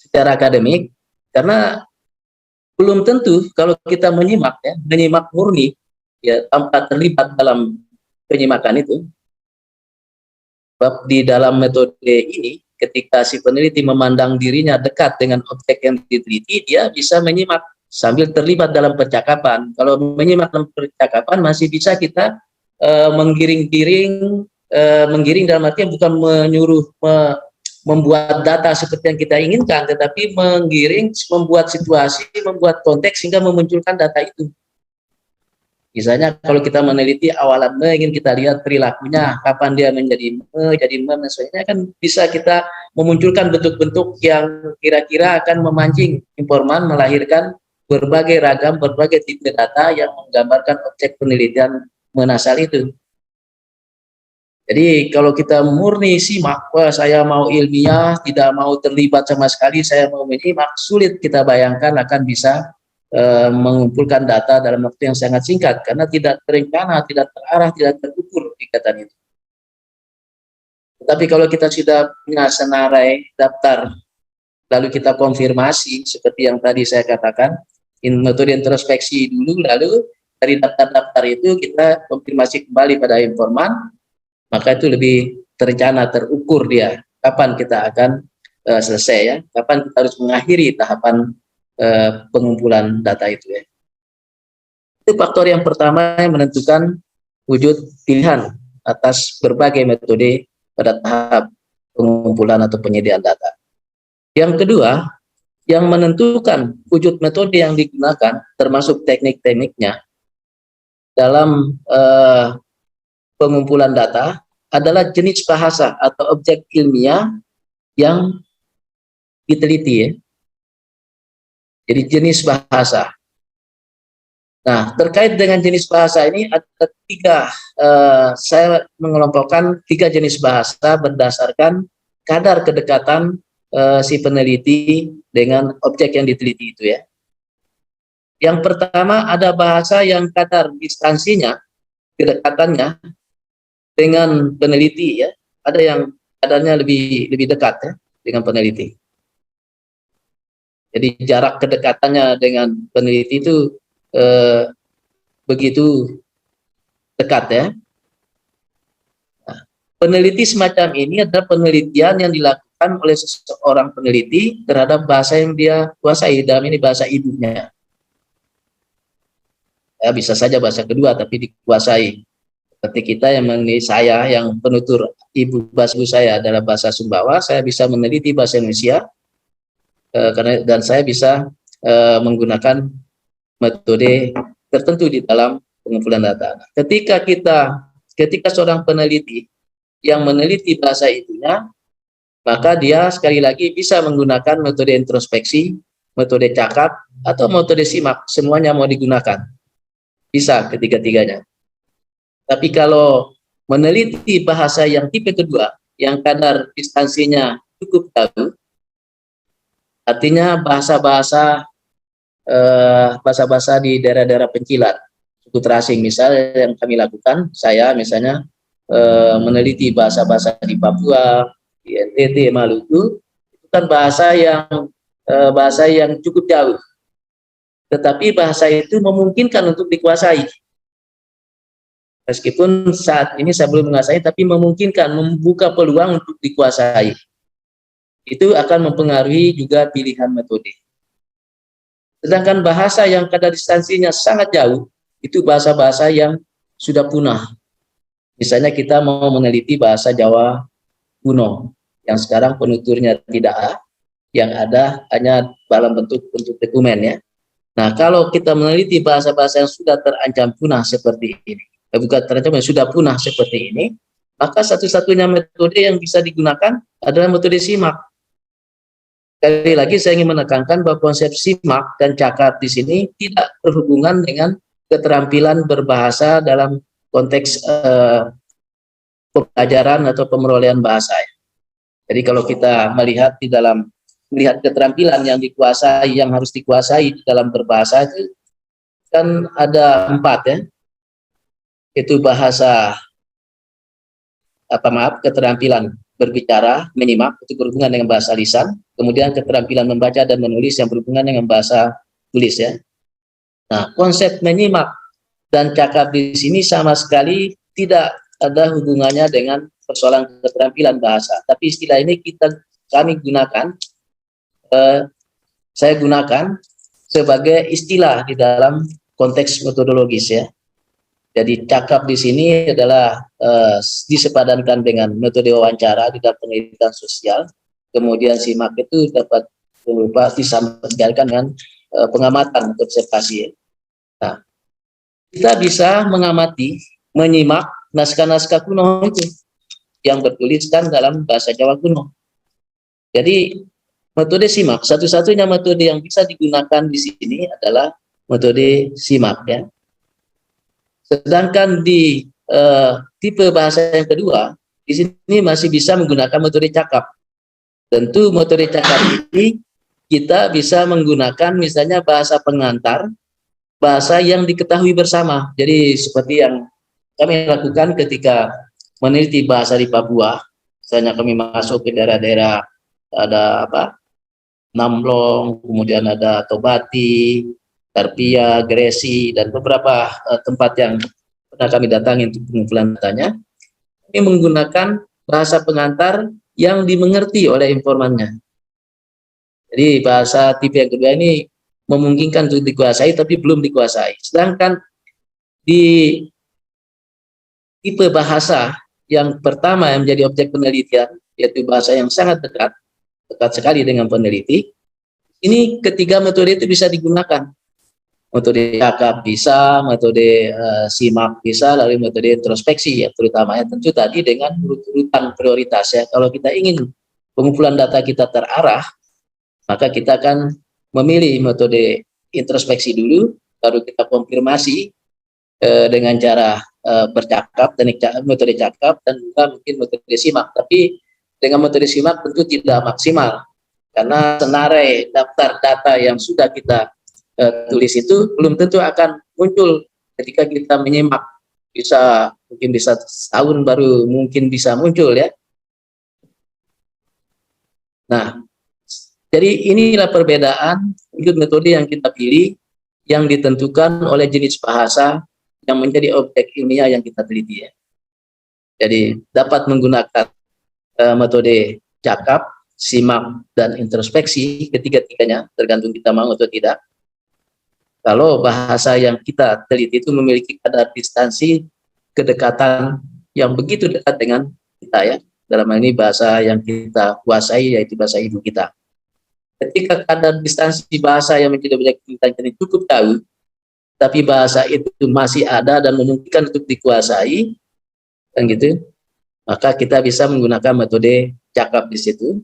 secara akademik, karena belum tentu kalau kita menyimak ya, menyimak murni ya tanpa terlibat dalam penyimakan itu. Sebab di dalam metode ini ketika si peneliti memandang dirinya dekat dengan objek yang diteliti, dia bisa menyimak sambil terlibat dalam percakapan. Kalau menyimak dalam percakapan masih bisa kita menggiring dalam artian bukan menyuruh membuat data seperti yang kita inginkan, tetapi menggiring, membuat situasi, membuat konteks sehingga memunculkan data itu. Misalnya kalau kita meneliti awalan ingin kita lihat perilakunya, kapan dia menjadi jadi sebagainya, kan bisa kita memunculkan bentuk-bentuk yang kira-kira akan memancing informan, melahirkan berbagai tipe data yang menggambarkan objek penelitian menasal itu. Jadi kalau kita murni simak, wah saya mau ilmiah, tidak mau terlibat sama sekali, saya mau menyimak, sulit kita bayangkan akan bisa mengumpulkan data dalam waktu yang sangat singkat, karena tidak terencana, tidak terarah, tidak terukur ikatan itu. Tetapi kalau kita sudah punya senarai daftar, lalu kita konfirmasi, seperti yang tadi saya katakan, metode introspeksi dulu, lalu dari daftar-daftar itu kita konfirmasi kembali pada informan, maka itu lebih terencana, terukur dia, kapan kita akan selesai ya, kapan kita harus mengakhiri tahapan pengumpulan data itu ya. Itu faktor yang pertama yang menentukan wujud pilihan atas berbagai metode pada tahap pengumpulan atau penyediaan data. Yang kedua, yang menentukan wujud metode yang digunakan termasuk teknik-tekniknya dalam pengumpulan data adalah jenis bahasa atau objek ilmiah yang diteliti ya. Jadi jenis bahasa. Nah, terkait dengan jenis bahasa ini ada tiga, saya mengelompokkan tiga jenis bahasa berdasarkan kadar kedekatan si peneliti dengan objek yang diteliti itu ya. Yang pertama ada bahasa yang kadar distansinya, kedekatannya dengan peneliti ya, ada yang kadarnya lebih dekat ya dengan peneliti. Jadi jarak kedekatannya dengan peneliti itu begitu dekat ya. Nah, peneliti semacam ini adalah penelitian yang dilakukan oleh seseorang peneliti terhadap bahasa yang dia kuasai, dalam ini bahasa ibunya. Ya, bisa saja bahasa kedua tapi dikuasai. Seperti kita yang saya yang penutur bahasa ibu saya adalah bahasa Sumbawa, saya bisa meneliti bahasa Indonesia dan saya bisa menggunakan metode tertentu di dalam pengumpulan data. Ketika seorang peneliti yang meneliti bahasa ibunya, maka dia sekali lagi bisa menggunakan metode introspeksi, metode cakap, atau metode simak, semuanya mau digunakan. Bisa ketiga-tiganya. Tapi kalau meneliti bahasa yang tipe kedua, yang kadar distansinya cukup jauh, artinya bahasa-bahasa di daerah-daerah pencilan, suku terasing misalnya yang kami lakukan, saya misalnya meneliti bahasa-bahasa di Papua, di NTT, Maluku, itu kan bahasa yang cukup jauh, tetapi bahasa itu memungkinkan untuk dikuasai. Meskipun saat ini saya belum menguasai, tapi memungkinkan, membuka peluang untuk dikuasai. Itu akan mempengaruhi juga pilihan metode. Sedangkan bahasa yang kadar distansinya sangat jauh, itu bahasa-bahasa yang sudah punah. Misalnya kita mau meneliti bahasa Jawa kuno, yang sekarang penuturnya tidak ada, yang ada hanya dalam bentuk dokumen ya. Nah, kalau kita meneliti bahasa-bahasa yang sudah terancam punah seperti ini, bukan terancam, yang sudah punah seperti ini, maka satu-satunya metode yang bisa digunakan adalah metode simak. Sekali lagi saya ingin menekankan bahwa konsep simak dan cakap di sini tidak berhubungan dengan keterampilan berbahasa dalam konteks pembelajaran atau pemerolehan bahasa. Jadi kalau kita melihat keterampilan yang dikuasai, yang harus dikuasai dalam berbahasa itu kan ada 4 ya. Itu keterampilan berbicara, menyimak, itu berhubungan dengan bahasa lisan. Kemudian keterampilan membaca dan menulis yang berhubungan dengan bahasa tulis ya. Nah, konsep menyimak dan cakap di sini sama sekali tidak ada hubungannya dengan persoalan keterampilan bahasa. Tapi istilah ini kami gunakan, saya gunakan sebagai istilah di dalam konteks metodologis ya. Jadi cakap di sini adalah disepadankan dengan metode wawancara di dalam penelitian sosial. Kemudian simak itu dapat berupa disampaikan dengan pengamatan observasi. Nah, kita bisa mengamati, menyimak naskah-naskah kuno itu yang bertuliskan dalam bahasa Jawa kuno. Jadi metode simak, satu-satunya metode yang bisa digunakan di sini adalah metode simak ya. Sedangkan di tipe bahasa yang kedua, di sini masih bisa menggunakan metode cakap. Tentu metode cakap ini kita bisa menggunakan misalnya bahasa pengantar, bahasa yang diketahui bersama. Jadi seperti yang kami lakukan ketika meneliti bahasa di Papua, misalnya kami masuk ke daerah-daerah ada Namblong, kemudian ada Tobati, Tarpia, Gresi, dan beberapa tempat yang pernah kami datangi untuk pengumpulan datanya. Ini menggunakan bahasa pengantar yang dimengerti oleh informannya. Jadi bahasa tipe yang kedua ini memungkinkan untuk dikuasai tapi belum dikuasai. Sedangkan di tipe bahasa yang pertama yang menjadi objek penelitian, yaitu bahasa yang sangat dekat sekali dengan peneliti, ini ketiga metode itu bisa digunakan. Metode cakap bisa, metode simak bisa, lalu metode introspeksi ya, terutama ya tentu tadi dengan urut-urutan prioritas ya. Kalau kita ingin pengumpulan data kita terarah, maka kita akan memilih metode introspeksi dulu, baru kita konfirmasi dengan cara bercakap, metode cakap, dan juga mungkin metode simak. Tapi dengan metode simak tentu tidak maksimal, karena senarai daftar data yang sudah kita tulis itu belum tentu akan muncul ketika kita menyimak. Mungkin bisa setahun baru mungkin bisa muncul ya. Nah, jadi inilah perbedaan metode yang kita pilih yang ditentukan oleh jenis bahasa yang menjadi objek ilmiah yang kita teliti ya. Jadi dapat menggunakan metode cakap, simak, dan introspeksi, ketiga-tiganya tergantung kita mau atau tidak. Kalau bahasa yang kita teliti itu memiliki kadar distansi kedekatan yang begitu dekat dengan kita ya. Dalam hal ini bahasa yang kita kuasai yaitu bahasa ibu kita. Ketika kadar distansi bahasa yang menjadi objek penelitian ini cukup jauh, tapi bahasa itu masih ada dan memungkinkan untuk dikuasai, kan gitu, maka kita bisa menggunakan metode cakap di situ.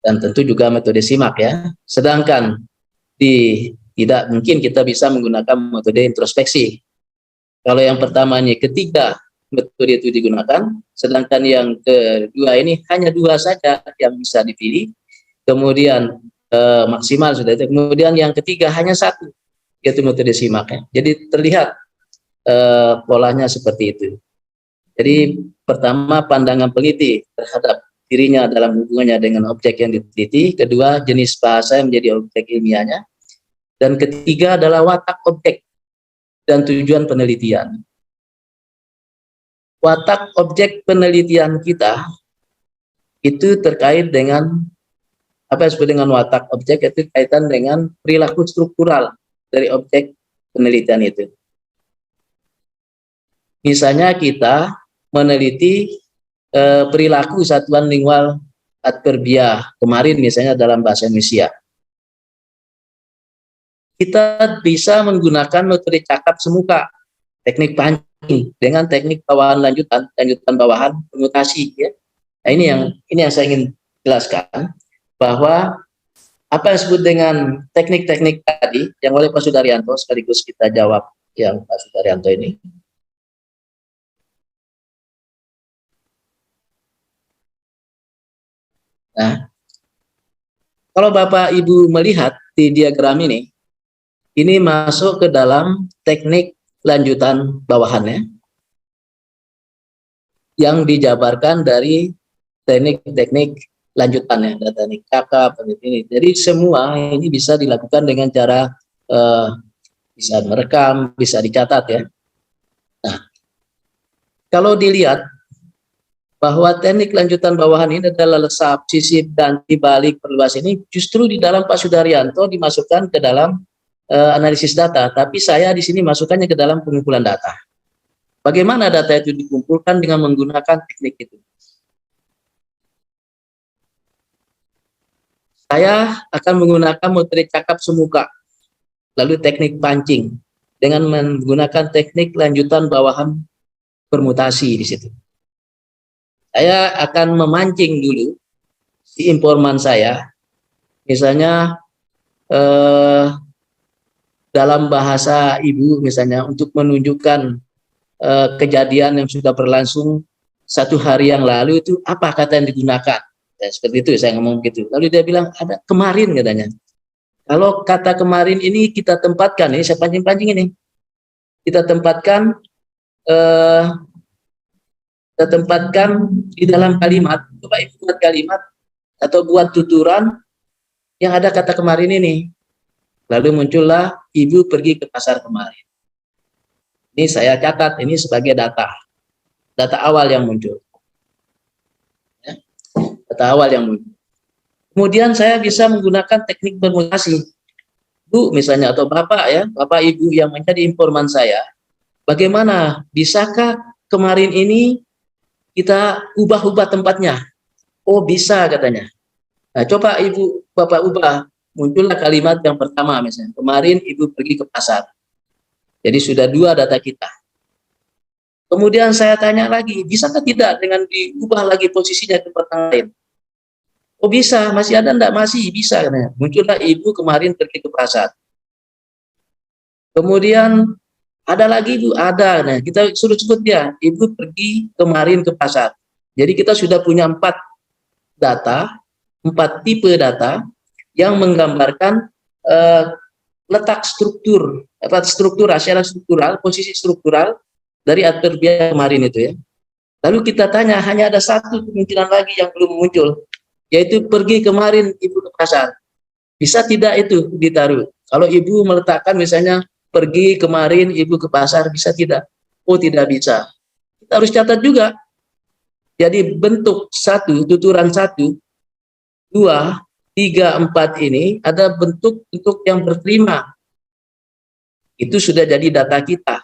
Dan tentu juga metode simak ya. Sedangkan tidak mungkin kita bisa menggunakan metode introspeksi. Kalau yang pertamanya ketiga metode itu digunakan, sedangkan yang kedua ini hanya dua saja yang bisa dipilih. Kemudian maksimal sudah itu. Kemudian yang ketiga hanya satu, yaitu metode simak ya. Jadi terlihat polanya seperti itu. Jadi pertama pandangan peneliti terhadap dirinya dalam hubungannya dengan objek yang diteliti, kedua jenis bahasa yang menjadi objek ilmiahnya, dan ketiga adalah watak objek dan tujuan penelitian. Watak objek penelitian kita itu terkait dengan apa yang disebut dengan watak objek, yaitu kaitan dengan perilaku struktural dari objek penelitian itu. Misalnya kita meneliti perilaku satuan lingual adverbial kemarin misalnya dalam bahasa Indonesia. Kita bisa menggunakan metode cakap semuka, teknik pancing dengan teknik bawahan lanjutan bawahan permutasi ya. Nah, ini yang saya ingin jelaskan, bahwa apa yang disebut dengan teknik-teknik tadi yang oleh Pak Sudaryanto, sekaligus kita jawab yang Pak Sudaryanto ini. Nah, kalau Bapak Ibu melihat di diagram ini masuk ke dalam teknik lanjutan bawahannya. yang dijabarkan dari teknik-teknik lanjutannya, teknik cakap, ini. Jadi semua ini bisa dilakukan dengan cara bisa merekam, bisa dicatat ya. Nah, kalau dilihat bahwa teknik lanjutan bawahan ini adalah lesap, sisip, dan dibalik perluas ini justru di dalam Pak Sudaryanto dimasukkan ke dalam analisis data, tapi saya di sini masukkannya ke dalam pengumpulan data. Bagaimana data itu dikumpulkan dengan menggunakan teknik itu? Saya akan menggunakan metode cakap semuka, lalu teknik pancing dengan menggunakan teknik lanjutan bawahan permutasi di situ. Saya akan memancing dulu si informan saya, misalnya dalam bahasa ibu misalnya untuk menunjukkan kejadian yang sudah berlangsung 1 hari yang lalu itu apa kata yang digunakan. Ya, seperti itu saya ngomong gitu. Lalu dia bilang ada kemarin katanya. Kalau kata kemarin ini kita tempatkan, ini saya pancing-pancing ini, kita tempatkan di dalam kalimat. Coba ibu buat kalimat atau buat tuturan yang ada kata kemarin ini. Lalu muncullah ibu pergi ke pasar kemarin. Ini saya catat ini sebagai data awal yang muncul. Ya, data awal yang muncul. Kemudian saya bisa menggunakan teknik permutasi. Bu misalnya atau Bapak ya, Bapak Ibu yang menjadi informan saya, bagaimana bisakah kemarin ini kita ubah-ubah tempatnya? Oh bisa katanya. Nah coba Ibu Bapak ubah, muncullah kalimat yang pertama misalnya, kemarin Ibu pergi ke pasar. Jadi sudah 2 data kita. Kemudian saya tanya lagi, bisakah tidak dengan diubah lagi posisinya ke tempat lain? Oh bisa, masih ada enggak? Masih bisa katanya. Muncullah Ibu kemarin pergi ke pasar. Kemudian ada lagi Bu, ada. Nah, kita suruh sebut dia, Ibu pergi kemarin ke pasar. Jadi kita sudah punya 4 data, 4 tipe data yang menggambarkan letak struktur, secara struktural, posisi struktural dari aktor biaya kemarin itu ya. Lalu kita tanya, hanya ada 1 kemungkinan lagi yang belum muncul, yaitu pergi kemarin Ibu ke pasar. Bisa tidak itu ditaruh? Kalau Ibu meletakkan misalnya pergi kemarin Ibu ke pasar, bisa tidak? Oh tidak bisa. Kita harus catat juga. Jadi bentuk 1, tuturan 1, 2, 3, 4 ini ada bentuk yang berterima. Itu sudah jadi data kita.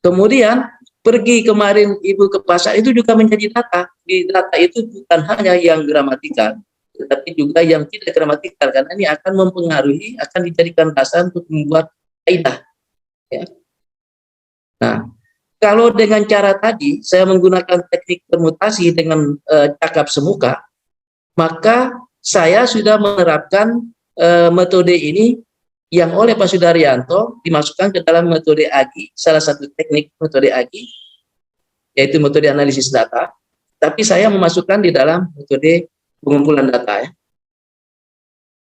Kemudian pergi kemarin Ibu ke pasar itu juga menjadi data. Di data itu bukan hanya yang gramatikal, tetapi juga yang tidak gramatikal, karena ini akan mempengaruhi, akan dijadikan dasar untuk membuat kaidah. Ya. Nah, kalau dengan cara tadi saya menggunakan teknik permutasi dengan cakap semuka, maka saya sudah menerapkan metode ini yang oleh Pak Sudaryanto dimasukkan ke dalam metode AGI, salah satu teknik metode AGI, yaitu metode analisis data, tapi saya memasukkan di dalam metode pengumpulan data ya.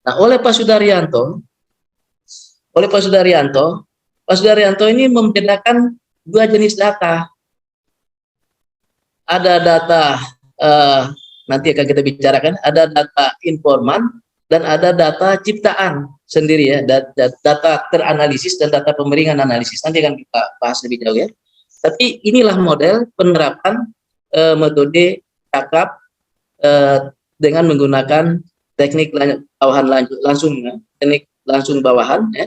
Nah, oleh Pak Sudaryanto ini membedakan 2 jenis data. Ada data nanti akan kita bicarakan, ada data informan dan ada data ciptaan sendiri ya, data teranalisis dan data pemeringan analisis. Nanti akan kita bahas lebih jauh ya. Tapi inilah model penerapan metode cakap dengan menggunakan teknik bawahan langsung ya, teknik langsung bawahan ya,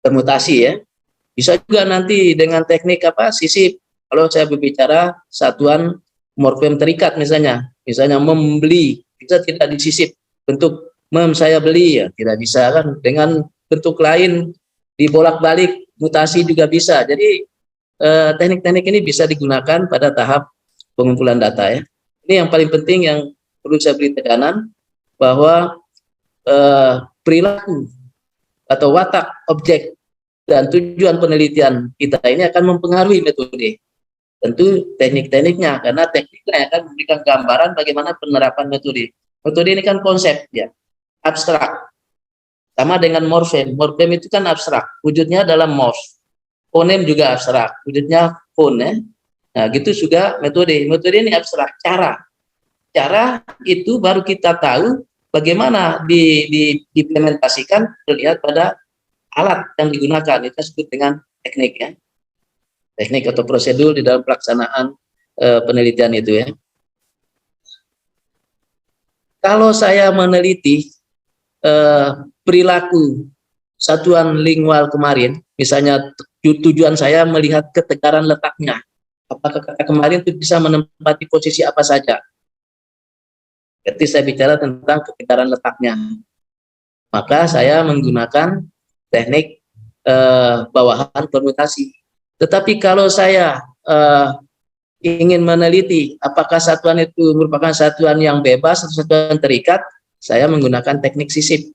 permutasi ya. Bisa juga nanti dengan teknik sisip. Kalau saya berbicara satuan morfem terikat misalnya membeli, bisa tidak disisip bentuk saya beli ya, tidak bisa kan, dengan bentuk lain dibolak-balik mutasi juga bisa. Jadi teknik-teknik ini bisa digunakan pada tahap pengumpulan data ya. Ini yang paling penting yang perlu saya beri tekanan, bahwa perilaku atau watak objek dan tujuan penelitian kita ini akan mempengaruhi metode. Tentu teknik-tekniknya, karena tekniknya akan memberikan gambaran bagaimana penerapan metode. Metode ini kan konsep ya, abstrak. Sama dengan morfem. Morfem itu kan abstrak, wujudnya dalam morf. Fonem juga abstrak, wujudnya fon ya. Nah, gitu juga metode. Metode ini abstrak. Cara itu baru kita tahu bagaimana diimplementasikan terlihat pada alat yang digunakan. Itu disebut dengan teknik ya. Teknik atau prosedur di dalam pelaksanaan penelitian itu ya. Kalau saya meneliti perilaku satuan lingual kemarin, misalnya tujuan saya melihat ketegaran letaknya. Apakah kata kemarin itu bisa menempati posisi apa saja? Ketika saya bicara tentang ketegaran letaknya, maka saya menggunakan teknik bawahan permutasi. Tetapi kalau saya ingin meneliti apakah satuan itu merupakan satuan yang bebas atau satuan terikat, saya menggunakan teknik sisip.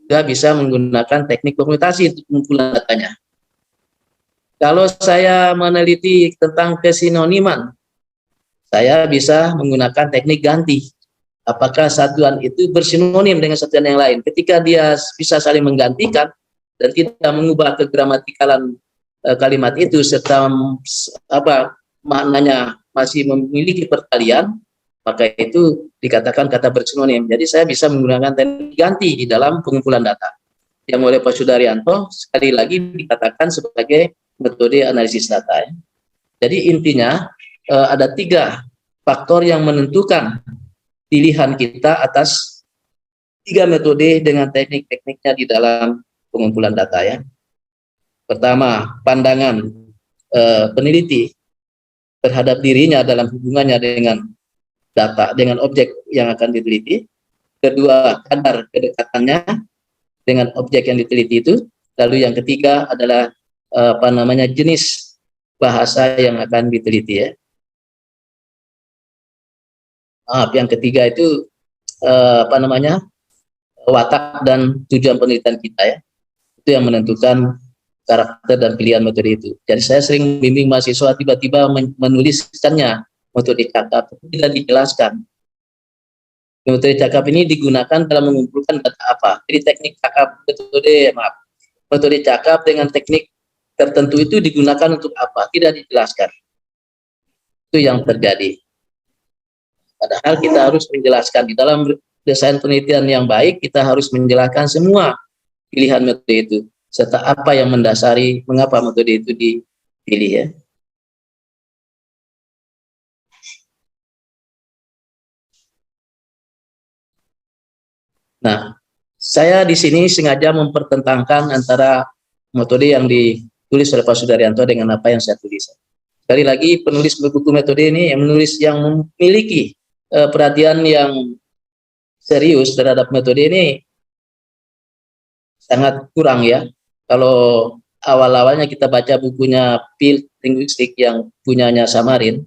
Juga bisa menggunakan teknik permutasi untuk pengumpulan datanya. Kalau saya meneliti tentang kesinoniman, saya bisa menggunakan teknik ganti. Apakah satuan itu bersinonim dengan satuan yang lain? Ketika dia bisa saling menggantikan dan tidak mengubah kegramatikalan kalimat itu serta maknanya masih memiliki pertalian, maka itu dikatakan kata bersinonim. Jadi saya bisa menggunakan teknik ganti di dalam pengumpulan data. Yang oleh Pak Sudaryanto sekali lagi dikatakan sebagai metode analisis data. Jadi intinya ada 3 faktor yang menentukan pilihan kita atas 3 metode dengan teknik-tekniknya di dalam pengumpulan data ya. Pertama, pandangan peneliti terhadap dirinya dalam hubungannya dengan data, dengan objek yang akan diteliti. Kedua, kadar kedekatannya dengan objek yang diteliti itu. Lalu yang ketiga adalah jenis bahasa yang akan diteliti ya. Yang ketiga itu watak dan tujuan penelitian kita ya. Itu yang menentukan karakter dan pilihan metode itu. Jadi saya sering bimbing mahasiswa tiba-tiba menuliskannya metode cakap, tidak dijelaskan. Metode cakap ini digunakan dalam mengumpulkan data apa. Jadi teknik cakap metode cakap dengan teknik tertentu itu digunakan untuk apa? Tidak dijelaskan. Itu yang terjadi. Padahal kita harus menjelaskan di dalam desain penelitian yang baik, kita harus menjelaskan semua pilihan metode itu serta apa yang mendasari mengapa metode itu dipilih ya. Nah, saya di sini sengaja mempertentangkan antara metode yang ditulis oleh Pak Sudaryanto dengan apa yang saya tulis. Sekali lagi, penulis buku metode ini yang menulis yang memiliki perhatian yang serius terhadap metode ini sangat kurang ya. Kalau awal-awalnya kita baca bukunya Field Linguistik yang punyanya Samarin,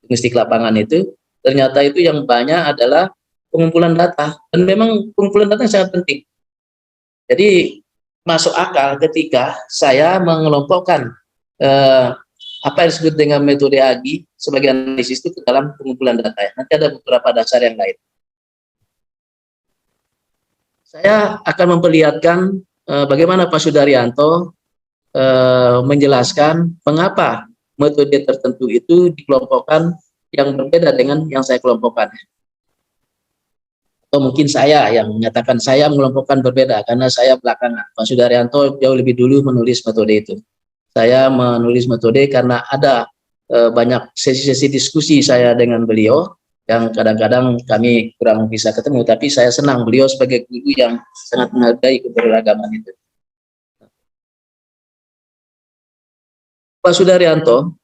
linguistik lapangan itu, ternyata itu yang banyak adalah pengumpulan data. Dan memang pengumpulan data sangat penting. Jadi masuk akal ketika saya mengelompokkan apa yang disebut dengan metode AGI sebagai analisis itu ke dalam pengumpulan data. Nanti ada beberapa dasar yang lain. Saya akan memperlihatkan bagaimana Pak Sudaryanto menjelaskan mengapa metode tertentu itu dikelompokkan yang berbeda dengan yang saya kelompokkan. Atau mungkin saya yang menyatakan saya mengelompokkan berbeda karena saya belakangan. Pak Sudaryanto jauh lebih dulu menulis metode itu. Saya menulis metode karena ada banyak sesi-sesi diskusi saya dengan beliau yang kadang-kadang kami kurang bisa ketemu, tapi saya senang beliau sebagai guru yang sangat menghargai keberagaman itu. Pak Sudaryanto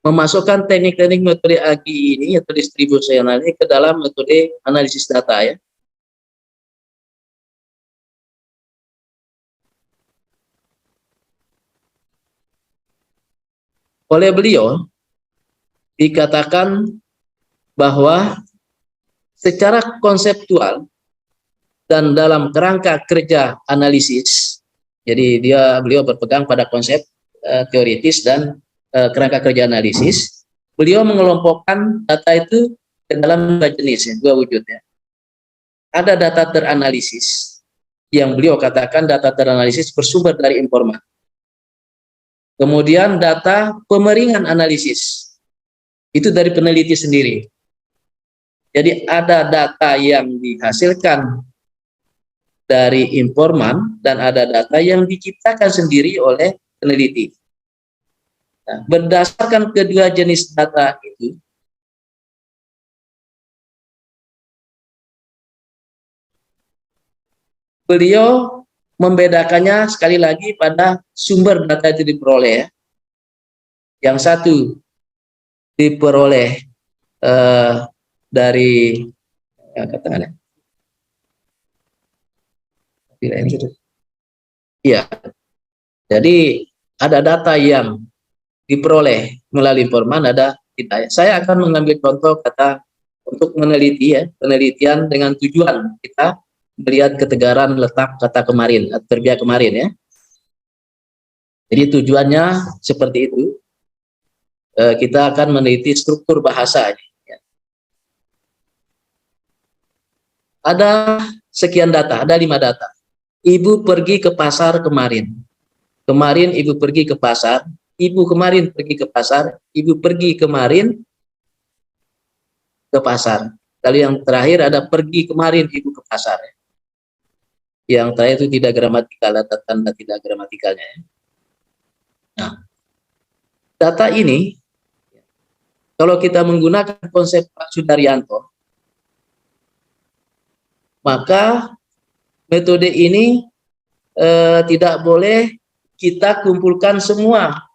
memasukkan teknik-teknik metode AGI ini atau distribusional ini ke dalam metode analisis data ya. Oleh beliau dikatakan bahwa secara konseptual dan dalam kerangka kerja analisis, jadi beliau berpegang pada konsep teoritis dan kerangka kerja analisis, beliau mengelompokkan data itu ke dalam 2 jenis, 2 wujud ya. Ada data teranalisis yang beliau katakan data teranalisis bersumber dari informasi. Kemudian data pemeringan analisis. Itu dari peneliti sendiri. Jadi ada data yang dihasilkan dari informan dan ada data yang diciptakan sendiri oleh peneliti. Nah, berdasarkan kedua jenis data itu, beliau membedakannya sekali lagi pada sumber data itu diperoleh. Yang satu diperoleh dari katakanlah, iya. Jadi ada data yang diperoleh melalui informan, ada tidak. Saya akan mengambil contoh kata untuk meneliti ya, penelitian dengan tujuan kita melihat ketegaran letak kata kemarin, terbiak kemarin ya. Jadi tujuannya seperti itu. Kita akan meneliti struktur bahasa. Ya. Ada sekian data, ada 5 data. Ibu pergi ke pasar kemarin. Kemarin ibu pergi ke pasar. Ibu kemarin pergi ke pasar. Ibu pergi kemarin ke pasar. Lalu yang terakhir ada pergi kemarin ibu ke pasar. Yang terakhir itu tidak gramatikal, ada tanda tidak gramatikalnya. Nah, data ini kalau kita menggunakan konsep Pak Sudaryanto, maka metode ini tidak boleh kita kumpulkan semua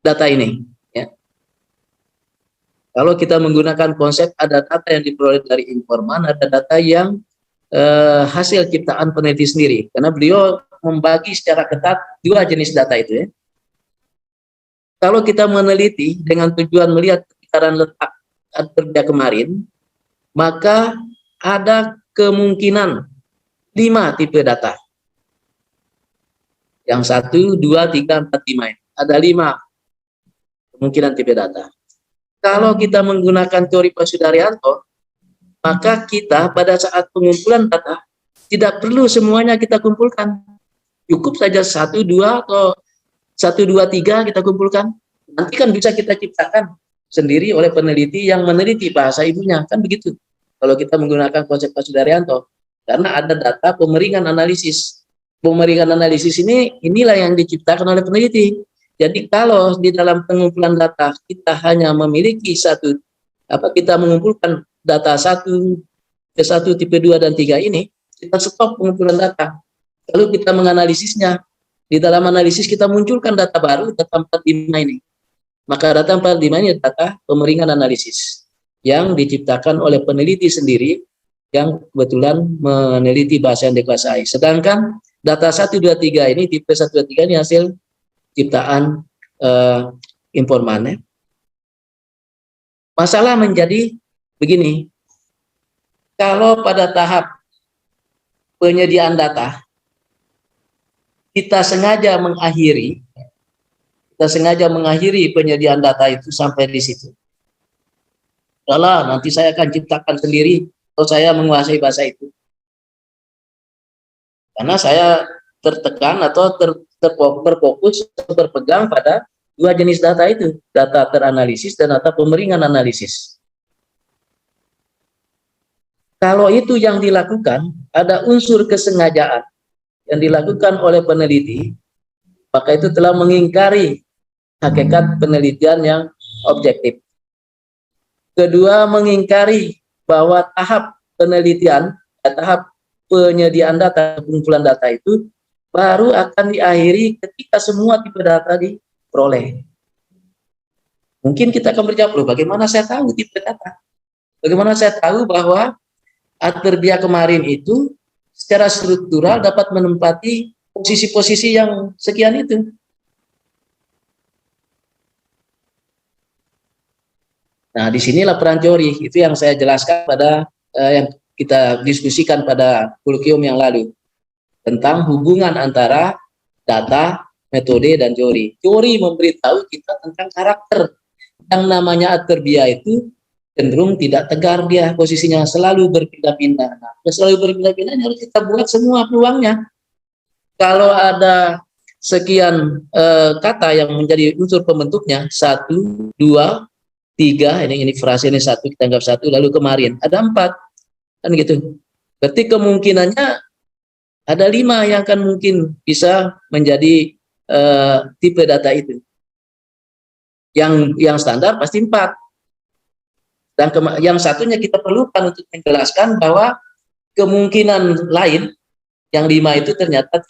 data ini. Ya. Kalau kita menggunakan konsep ada data yang diperoleh dari informan, ada data yang hasil ciptaan peneliti sendiri. Karena beliau membagi secara ketat 2 jenis data itu. Ya. Kalau kita meneliti dengan tujuan melihat ketegaran letak kerja kemarin, maka ada kemungkinan 5 tipe data. Yang 1, 2, 3, 4, 5. Ada 5 kemungkinan tipe data. Kalau kita menggunakan teori Pak Sudaryanto, maka kita pada saat pengumpulan data tidak perlu semuanya kita kumpulkan. Cukup saja 1, 2 atau 1, 2, 3 kita kumpulkan. Nanti kan bisa kita ciptakan sendiri oleh peneliti yang meneliti bahasa ibunya, kan begitu. Kalau kita menggunakan konsep Pak Sudaryanto, karena ada data pemeringan analisis. Pemeringan analisis inilah yang diciptakan oleh peneliti. Jadi kalau di dalam pengumpulan data kita hanya memiliki kita mengumpulkan data 1 ke 1 tipe 2 dan 3 ini, kita stop pengumpulan data. Lalu kita menganalisisnya. Di dalam analisis kita munculkan data baru, data 45 ini. Maka data 45 ini data pemeringan analisis yang diciptakan oleh peneliti sendiri yang kebetulan meneliti bahasa yang dikuasai. Sedangkan data 1, 2, 3 ini, tipe 1, 2, 3 ini hasil ciptaan informan. Masalah menjadi begini, kalau pada tahap penyediaan data, kita sengaja mengakhiri penyediaan data itu sampai di situ. Kalau nanti saya akan ciptakan sendiri, atau saya menguasai bahasa itu. Karena saya tertekan atau berfokus berpegang pada 2 jenis data itu, data teranalisis dan data pemeringan analisis. Kalau itu yang dilakukan, ada unsur kesengajaan yang dilakukan oleh peneliti, maka itu telah mengingkari hakikat penelitian yang objektif. Kedua, mengingkari bahwa tahap penelitian, tahap penyediaan data, pengumpulan data itu baru akan diakhiri ketika semua tipe data diperoleh. Mungkin kita akan berjawab, loh, bagaimana saya tahu tipe data? Bagaimana saya tahu bahwa Atterbia kemarin itu secara struktural dapat menempati posisi-posisi yang sekian itu? Nah, disinilah peran teori, itu yang saya jelaskan pada yang kita diskusikan pada kurikulum yang lalu tentang hubungan antara data, metode, dan teori. Teori memberitahu kita tentang karakter. Yang namanya Atterbia itu cenderung tidak tegar, dia posisinya selalu berpindah-pindah. Nah, selalu berpindah-pindah harus kita buat semua peluangnya. Kalau ada sekian kata yang menjadi unsur pembentuknya, 1, 2, 3, ini frase ini 1, kita anggap 1, lalu kemarin ada 4, kan gitu. Berarti kemungkinannya ada 5 yang akan mungkin bisa menjadi tipe data itu. Yang standar pasti 4. Dan yang satunya kita perlukan untuk menjelaskan bahwa kemungkinan lain yang 5 itu ternyata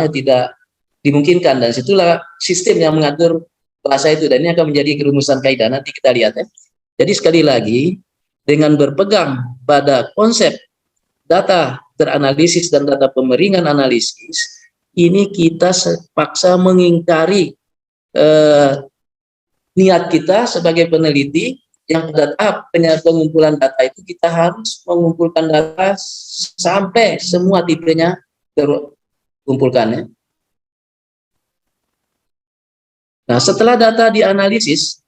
tidak dimungkinkan, dan situlah sistem yang mengatur bahasa itu, dan ini akan menjadi kerumusan kaidah, nanti kita lihat ya. Jadi sekali lagi, dengan berpegang pada konsep data teranalisis dan data pemeringan analisis, ini kita paksa mengingkari niat kita sebagai peneliti yang pada tahap pengumpulan data itu kita harus mengumpulkan data sampai semua tipenya terkumpulkan ya. Nah, setelah data dianalisis,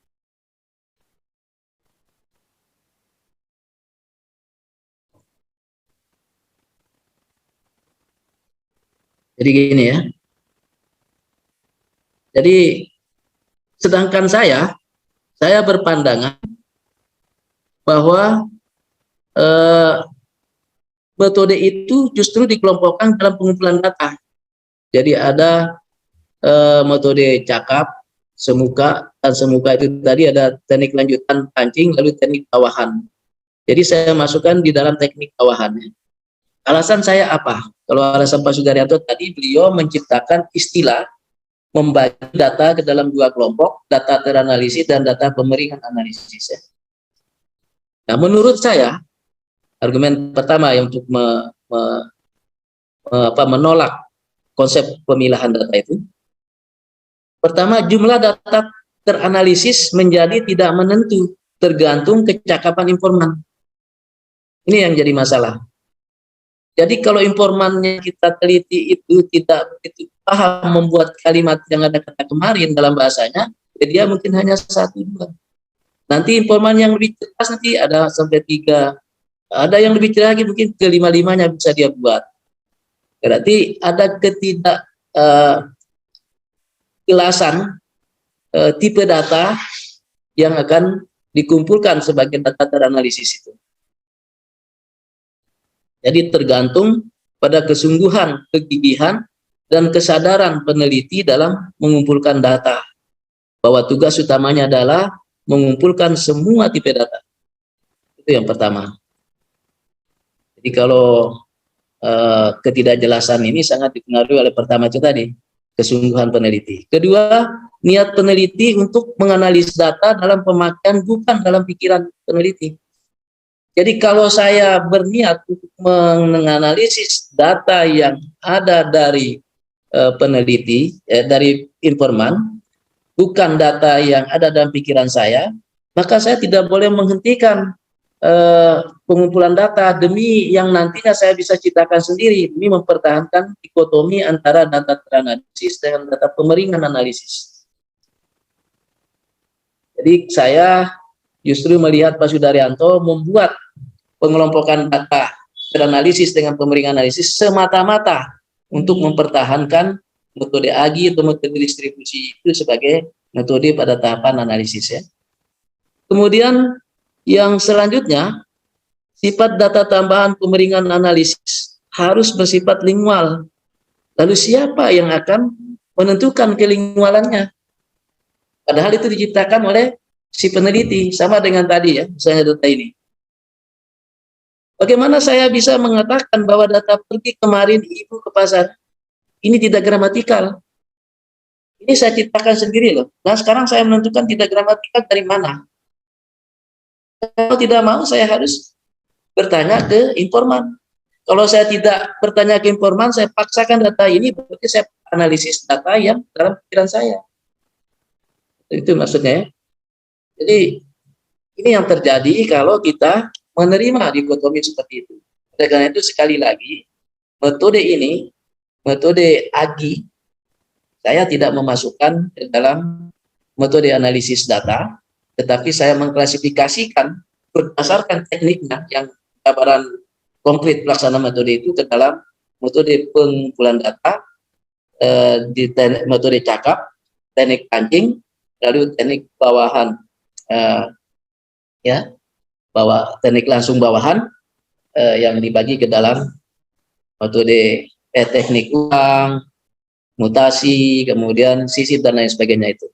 jadi gini ya. Jadi sedangkan saya berpandangan bahwa metode itu justru dikelompokkan dalam pengumpulan data. Jadi ada metode cakap, semuka, dan semuka itu tadi ada teknik lanjutan pancing, lalu teknik bawahan. Jadi saya masukkan di dalam teknik bawahannya. Alasan saya apa? Kalau alasan Pak Sudaryanto tadi, beliau menciptakan istilah membagi data ke dalam 2 kelompok, data teranalisis dan data pemeringan analisis ya. Nah, menurut saya argumen pertama yang untuk menolak konsep pemilahan data itu, pertama, jumlah data teranalisis menjadi tidak menentu, tergantung kecakapan informan. Ini yang jadi masalah. Jadi kalau informannya kita teliti itu tidak begitu paham membuat kalimat yang ada kata kemarin dalam bahasanya, dia mungkin hanya 1-2. Nanti informan yang lebih cerdas nanti ada sampai 3. Ada yang lebih cerdas lagi mungkin ke 5-5-nya bisa dia buat. Berarti ada ketidakjelasan tipe data yang akan dikumpulkan sebagai data teranalisis itu. Jadi tergantung pada kesungguhan, kegigihan, dan kesadaran peneliti dalam mengumpulkan data. Bahwa tugas utamanya adalah mengumpulkan semua tipe data. Itu yang pertama. Jadi kalau ketidakjelasan ini sangat dipengaruhi oleh pertama itu tadi, kesungguhan peneliti. Kedua, niat peneliti untuk menganalisis data dalam pemakaian bukan dalam pikiran peneliti. Jadi kalau saya berniat untuk menganalisis data yang ada dari peneliti, dari informan, bukan data yang ada dalam pikiran saya, maka saya tidak boleh menghentikan pengumpulan data demi yang nantinya saya bisa ciptakan sendiri, demi mempertahankan dikotomi antara data teranalisis dengan data pemeringan analisis. Jadi saya justru melihat Pak Sudaryanto membuat pengelompokan data teranalisis dengan pemeringan analisis semata-mata untuk mempertahankan metode AGI atau metode distribusi itu sebagai metode pada tahapan analisis ya. Kemudian yang selanjutnya, sifat data tambahan pemeringan analisis harus bersifat lingual. Lalu siapa yang akan menentukan kelingualannya? Padahal itu diciptakan oleh si peneliti, sama dengan tadi ya, misalnya data ini. Bagaimana saya bisa mengatakan bahwa data pergi kemarin ibu ke pasar ini tidak gramatikal? Ini saya ciptakan sendiri loh. Nah sekarang saya menentukan tidak gramatikal dari mana? Kalau tidak mau saya harus bertanya ke informan. Kalau saya tidak bertanya ke informan, saya paksakan data ini, berarti saya analisis data yang dalam pikiran saya. Itu maksudnya ya. Jadi ini yang terjadi kalau kita menerima dikotomi seperti itu. Oleh karena itu sekali lagi, metode ini, metode AGI, saya tidak memasukkan ke dalam metode analisis data, tetapi saya mengklasifikasikan berdasarkan tekniknya yang gambaran konkret pelaksanaan metode itu ke dalam metode pengumpulan data, di metode cakap, teknik pancing, lalu teknik bawahan, ya, teknik langsung bawahan yang dibagi ke dalam metode teknik ulang, mutasi, kemudian sisip dan lain sebagainya itu.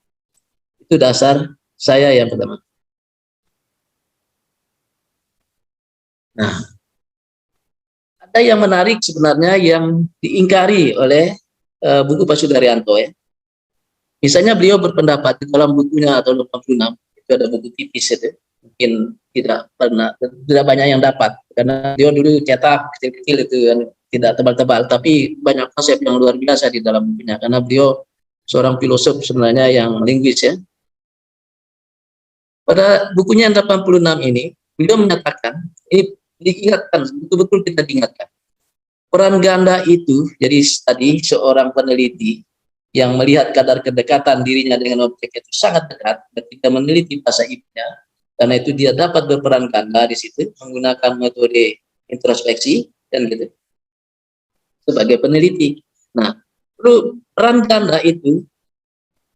Itu dasar saya yang pertama. Nah, ada yang menarik sebenarnya yang diingkari oleh buku Pak Sudaryanto, ya. Misalnya beliau berpendapat di dalam bukunya atau 86 itu ada buku tipis itu, mungkin tidak banyak yang dapat karena dia dulu cetak kecil-kecil itu kan, tidak tebal-tebal, tapi banyak konsep yang luar biasa di dalam bukunya karena beliau seorang filosof sebenarnya yang linguis, ya. Pada bukunya yang 86 ini beliau menyatakan, ini diingatkan, betul-betul kita diingatkan, peran ganda itu, jadi tadi seorang peneliti yang melihat kadar kedekatan dirinya dengan objek itu sangat dekat ketika meneliti bahasa ibunya, karena itu dia dapat berperan ganda di situ menggunakan metode introspeksi dan gitu sebagai peneliti. Nah, peran ganda itu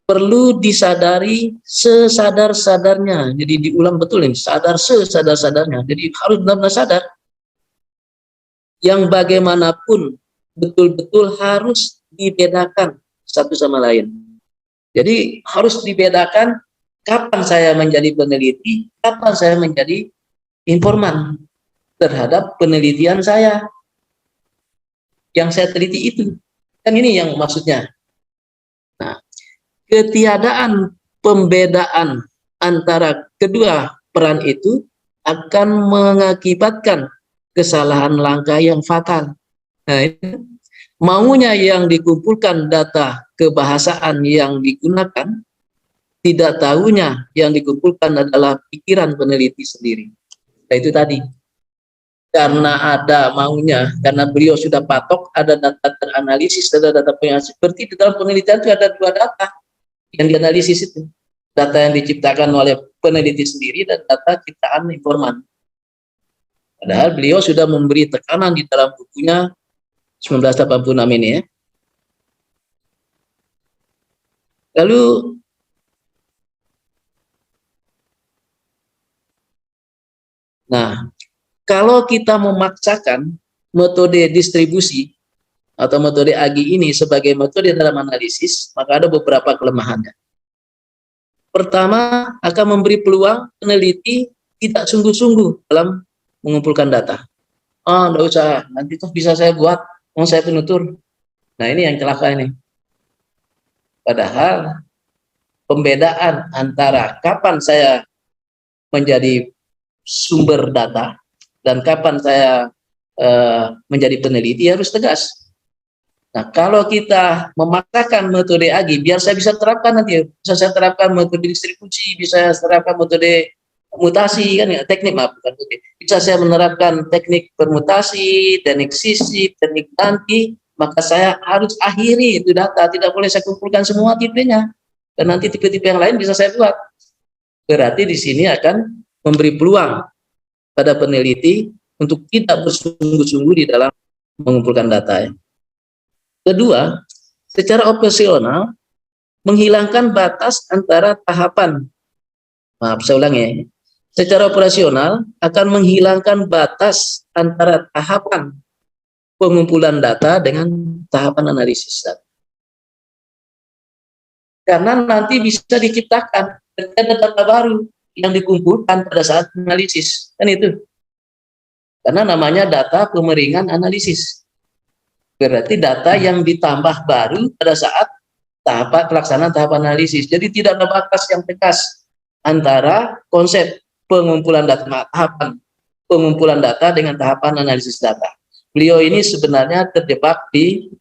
perlu disadari sesadar-sadarnya. Jadi diulang betul ini, sadar sesadar-sadarnya. Jadi harus benar-benar sadar. Yang bagaimanapun betul-betul harus dibedakan satu sama lain. Jadi harus dibedakan kapan saya menjadi peneliti, kapan saya menjadi informan terhadap penelitian saya. Yang saya teliti itu. Kan ini yang maksudnya. Nah, ketiadaan pembedaan antara kedua peran itu akan mengakibatkan kesalahan langkah yang fatal. Nah, maunya yang dikumpulkan data kebahasaan yang digunakan, tidak tahunya yang dikumpulkan adalah pikiran peneliti sendiri. Nah, itu tadi. Karena ada maunya, karena beliau sudah patok, ada data teranalisis, ada data penganalisis. Seperti di dalam penelitian itu ada dua data yang dianalisis itu. Data yang diciptakan oleh peneliti sendiri dan data ciptaan informan. Padahal beliau sudah memberi tekanan di dalam bukunya 1986 ini, ya. Lalu kalau kita memaksakan metode distribusi atau metode AGI ini sebagai metode dalam analisis, maka ada beberapa kelemahannya. Pertama, akan memberi peluang peneliti tidak sungguh-sungguh dalam mengumpulkan data. Oh, enggak usah, nanti tuh bisa saya buat, mau saya penutur. Nah, ini yang celaka ini. Padahal pembedaan antara kapan saya menjadi sumber data dan kapan saya menjadi peneliti harus tegas. Nah, kalau kita memaksakan metode AGI, biar saya bisa terapkan nanti, bisa saya terapkan metode distribusi, bisa saya terapkan metode mutasi, kan ya, teknik, maaf, bukan metode. Bisa saya menerapkan teknik permutasi, teknik sisip, teknik nanti, maka saya harus akhiri itu data, tidak boleh saya kumpulkan semua tipenya, dan nanti tipe-tipe yang lain bisa saya buat. Berarti di sini akan memberi peluang pada peneliti untuk tidak bersungguh-sungguh di dalam mengumpulkan data, ya. Kedua, secara operasional menghilangkan batas antara tahapan. Maaf, saya ulang, ya. Secara operasional akan menghilangkan batas antara tahapan pengumpulan data dengan tahapan analisis data. Karena nanti bisa diciptakan ada data baru yang dikumpulkan pada saat analisis, kan itu. Karena namanya data pemeringan analisis. Berarti data yang ditambah baru pada saat pelaksanaan tahap analisis. Jadi tidak ada batas yang tegas antara konsep pengumpulan data, tahapan pengumpulan data dengan tahapan analisis data. Beliau ini sebenarnya terjebak di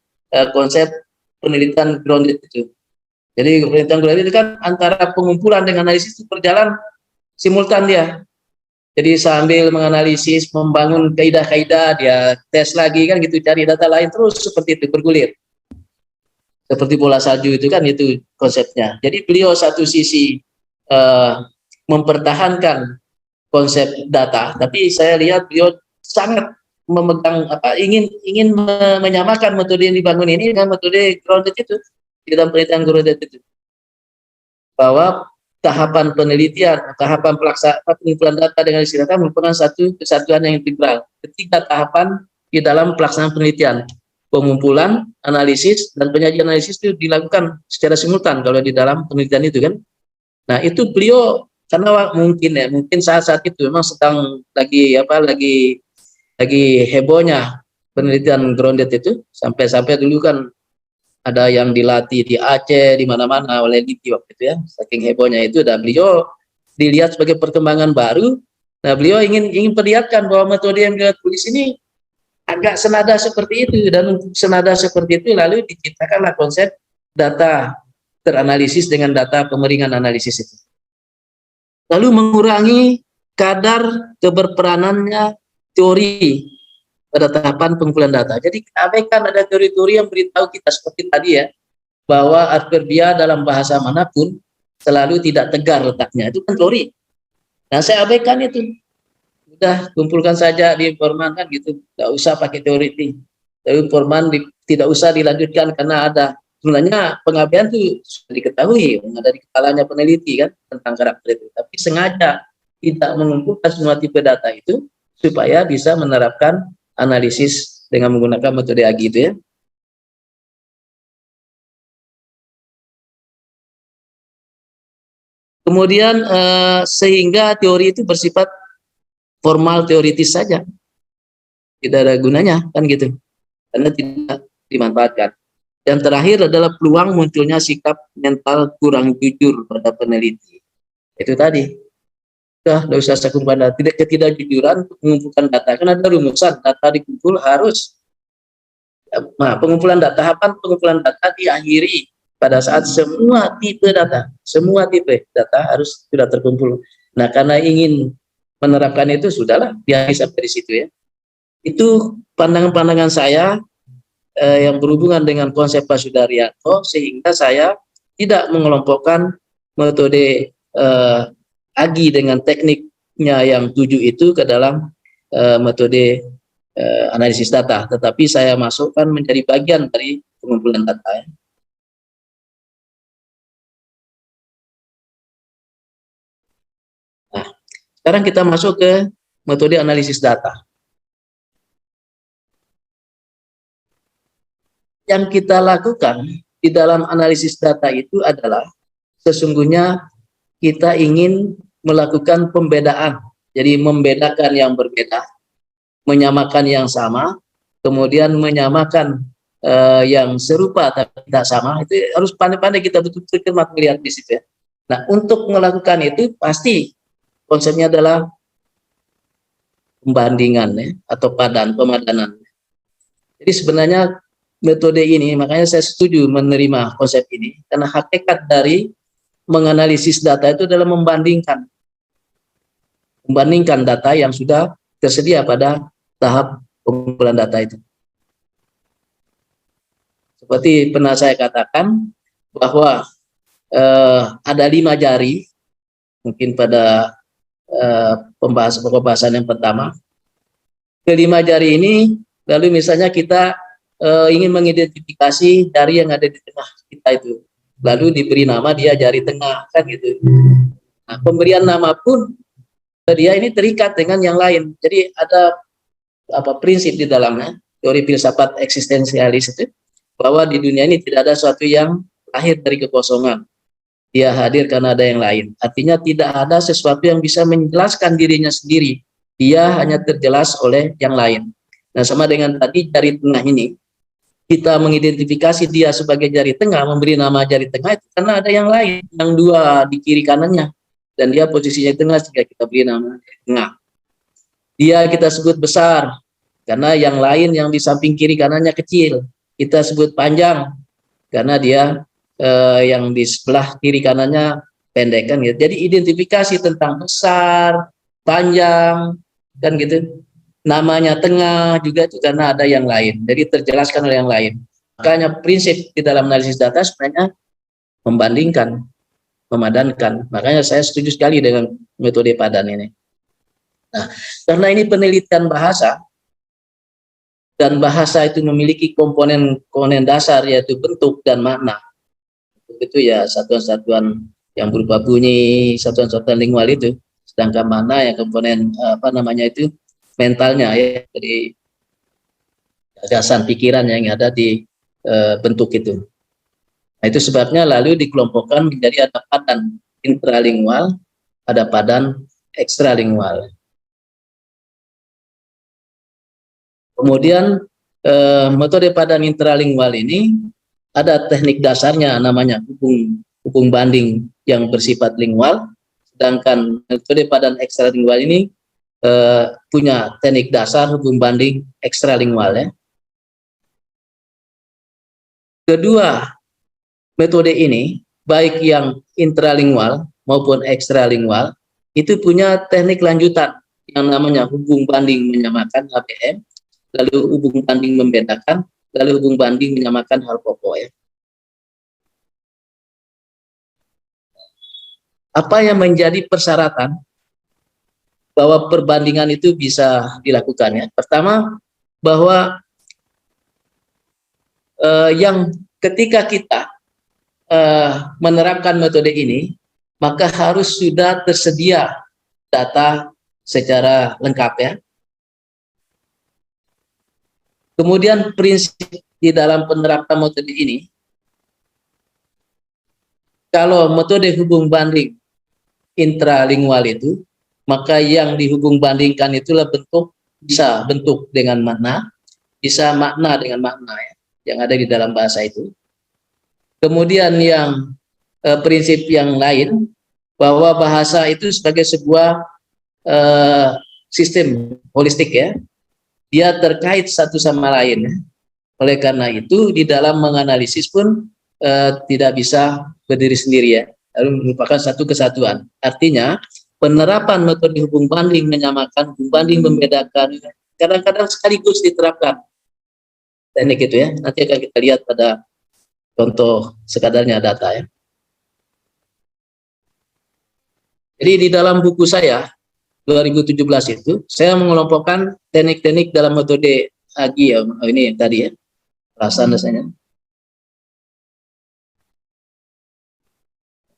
konsep penelitian grounded itu. Jadi penelitian grounded itu kan antara pengumpulan dengan analisis itu berjalan simultan dia. Jadi sambil menganalisis, membangun kaidah-kaidah, dia tes lagi, kan gitu, cari data lain terus seperti itu, bergulir. Seperti bola salju itu kan, itu konsepnya. Jadi beliau satu sisi mempertahankan konsep data, tapi saya lihat beliau sangat memegang ingin menyamakan metode yang dibangun ini dengan metode grounded itu di dalam penelitian grounded itu. Bahwa tahapan penelitian, tahapan pelaksanaan pengumpulan data dengan analisis data merupakan satu kesatuan yang integral. Ketiga tahapan di dalam pelaksanaan penelitian, pengumpulan, analisis, dan penyajian analisis itu dilakukan secara simultan kalau di dalam penelitian itu kan. Nah itu beliau karena mungkin saat-saat itu memang sedang lagi hebohnya penelitian grounded itu, sampai dulu kan ada yang dilatih di Aceh di mana-mana oleh LIPI waktu itu ya, saking hebohnya itu. Dan beliau dilihat sebagai perkembangan baru. Nah beliau ingin perlihatkan bahwa metode yang beliau tulis ini agak senada seperti itu, dan untuk senada seperti itu lalu diciptakanlah konsep data teranalisis dengan data pemeringan analisis itu, lalu mengurangi kadar keberperanannya teori pada tahapan pengumpulan data. Jadi abaikan ada teori-teori yang beritahu kita seperti tadi ya, bahwa adverbia dalam bahasa manapun selalu tidak tegar letaknya, itu kan teori. Nah saya abaikan itu, udah kumpulkan saja di informan kan gitu, tidak usah pakai teori. Informan tidak usah dilanjutkan karena ada sebenarnya pengabaian itu sudah diketahui, ada di kepalanya peneliti kan tentang karakter itu, tapi sengaja tidak mengumpulkan semua tipe data itu supaya bisa menerapkan analisis dengan menggunakan metode AGI itu ya. Kemudian sehingga teori itu bersifat formal teoritis saja, tidak ada gunanya kan gitu, karena tidak dimanfaatkan. Dan terakhir adalah peluang munculnya sikap mental kurang jujur pada peneliti. Itu tadi, tidak usah sakupan data, ketidakjujuran untuk mengumpulkan data, kan ada rumusan data dikumpul harus. Nah, tahapan pengumpulan data diakhiri pada saat semua tipe data harus sudah terkumpul. Nah, karena ingin menerapkan itu sudahlah biasa sampai di situ ya. Itu pandangan-pandangan saya yang berhubungan dengan konsep Pak Sudaryanto, sehingga saya tidak mengelompokkan metode AGI dengan tekniknya yang 7 itu ke dalam metode analisis data, tetapi saya masukkan menjadi bagian dari pengumpulan data ya. Nah, sekarang kita masuk ke metode analisis data. Yang kita lakukan di dalam analisis data itu adalah sesungguhnya kita ingin melakukan pembedaan, jadi membedakan yang berbeda, menyamakan yang sama, kemudian menyamakan yang serupa tapi tidak sama. Itu harus pandai-pandai kita betul-betul cermat melihat di situ ya. Nah, untuk melakukan itu pasti konsepnya adalah pembandingan ya, atau pemadanan. Jadi sebenarnya metode ini, makanya saya setuju menerima konsep ini, karena hakikat dari menganalisis data itu adalah membandingkan data yang sudah tersedia pada tahap pengumpulan data itu. Seperti pernah saya katakan bahwa ada 5 jari, mungkin pada pembahasan yang pertama. Kelima jari ini, lalu misalnya kita ingin mengidentifikasi jari yang ada di tengah kita itu, lalu diberi nama dia jari tengah kan gitu. Nah, pemberian nama pun dia ini terikat dengan yang lain. Jadi ada prinsip di dalamnya, teori filsafat eksistensialis itu, bahwa di dunia ini tidak ada sesuatu yang lahir dari kekosongan. Dia hadir karena ada yang lain. Artinya tidak ada sesuatu yang bisa menjelaskan dirinya sendiri. Dia hanya terjelas oleh yang lain. Nah, sama dengan tadi jari tengah ini, kita mengidentifikasi dia sebagai jari tengah, memberi nama jari tengah itu karena ada yang lain, yang 2 di kiri kanannya, dan dia posisinya di tengah sehingga kita beri nama jari tengah. Dia kita sebut besar karena yang lain yang di samping kiri kanannya kecil. Kita sebut panjang karena dia yang di sebelah kiri kanannya pendek kan gitu. Jadi identifikasi tentang besar, panjang kan gitu. Namanya tengah juga itu karena ada yang lain. Jadi terjelaskan oleh yang lain. Makanya prinsip di dalam analisis data sebenarnya membandingkan, memadankan. Makanya saya setuju sekali dengan metode padan ini. Nah, karena ini penelitian bahasa, dan bahasa itu memiliki komponen dasar yaitu bentuk dan makna. Itu ya satuan-satuan yang berupa bunyi satuan-satuan lingual itu, sedangkan mana yang komponen apa namanya itu mentalnya ya, jadi gagasan pikiran yang ada di bentuk itu. Nah, itu sebabnya lalu dikelompokkan menjadi ada padan intralingual, ada padan ekstralingual. Kemudian metode padan intralingual ini ada teknik dasarnya namanya hubung banding yang bersifat lingual, sedangkan metode padan ekstralingual ini punya teknik dasar hubung banding ekstralingual ya. Kedua metode ini, baik yang intralingual maupun ekstralingual, itu punya teknik lanjutan yang namanya hubung banding menyamakan HBM, lalu hubung banding membedakan, lalu hubung banding menyamakan hal pokok ya. Apa yang menjadi persyaratan bahwa perbandingan itu bisa dilakukan ya? Pertama, bahwa yang ketika kita menerapkan metode ini, maka harus sudah tersedia data secara lengkap ya. Kemudian prinsip di dalam penerapan metode ini, kalau metode hubung banding intralingual itu, maka yang dihubung bandingkan itulah bentuk, bisa bentuk dengan makna, bisa makna dengan makna ya, yang ada di dalam bahasa itu. Kemudian yang prinsip yang lain, bahwa bahasa itu sebagai sebuah sistem holistik ya, dia terkait satu sama lain ya. Oleh karena itu di dalam menganalisis pun tidak bisa berdiri sendiri ya, lalu merupakan satu kesatuan. Artinya penerapan metode hubung banding menyamakan, hubung banding membedakan, kadang-kadang sekaligus diterapkan teknik itu ya. Nanti akan kita lihat pada contoh sekadarnya data ya. Jadi di dalam buku saya 2017 itu saya mengelompokkan teknik-teknik dalam metode AGI ya, ini tadi ya, perasaan rasanya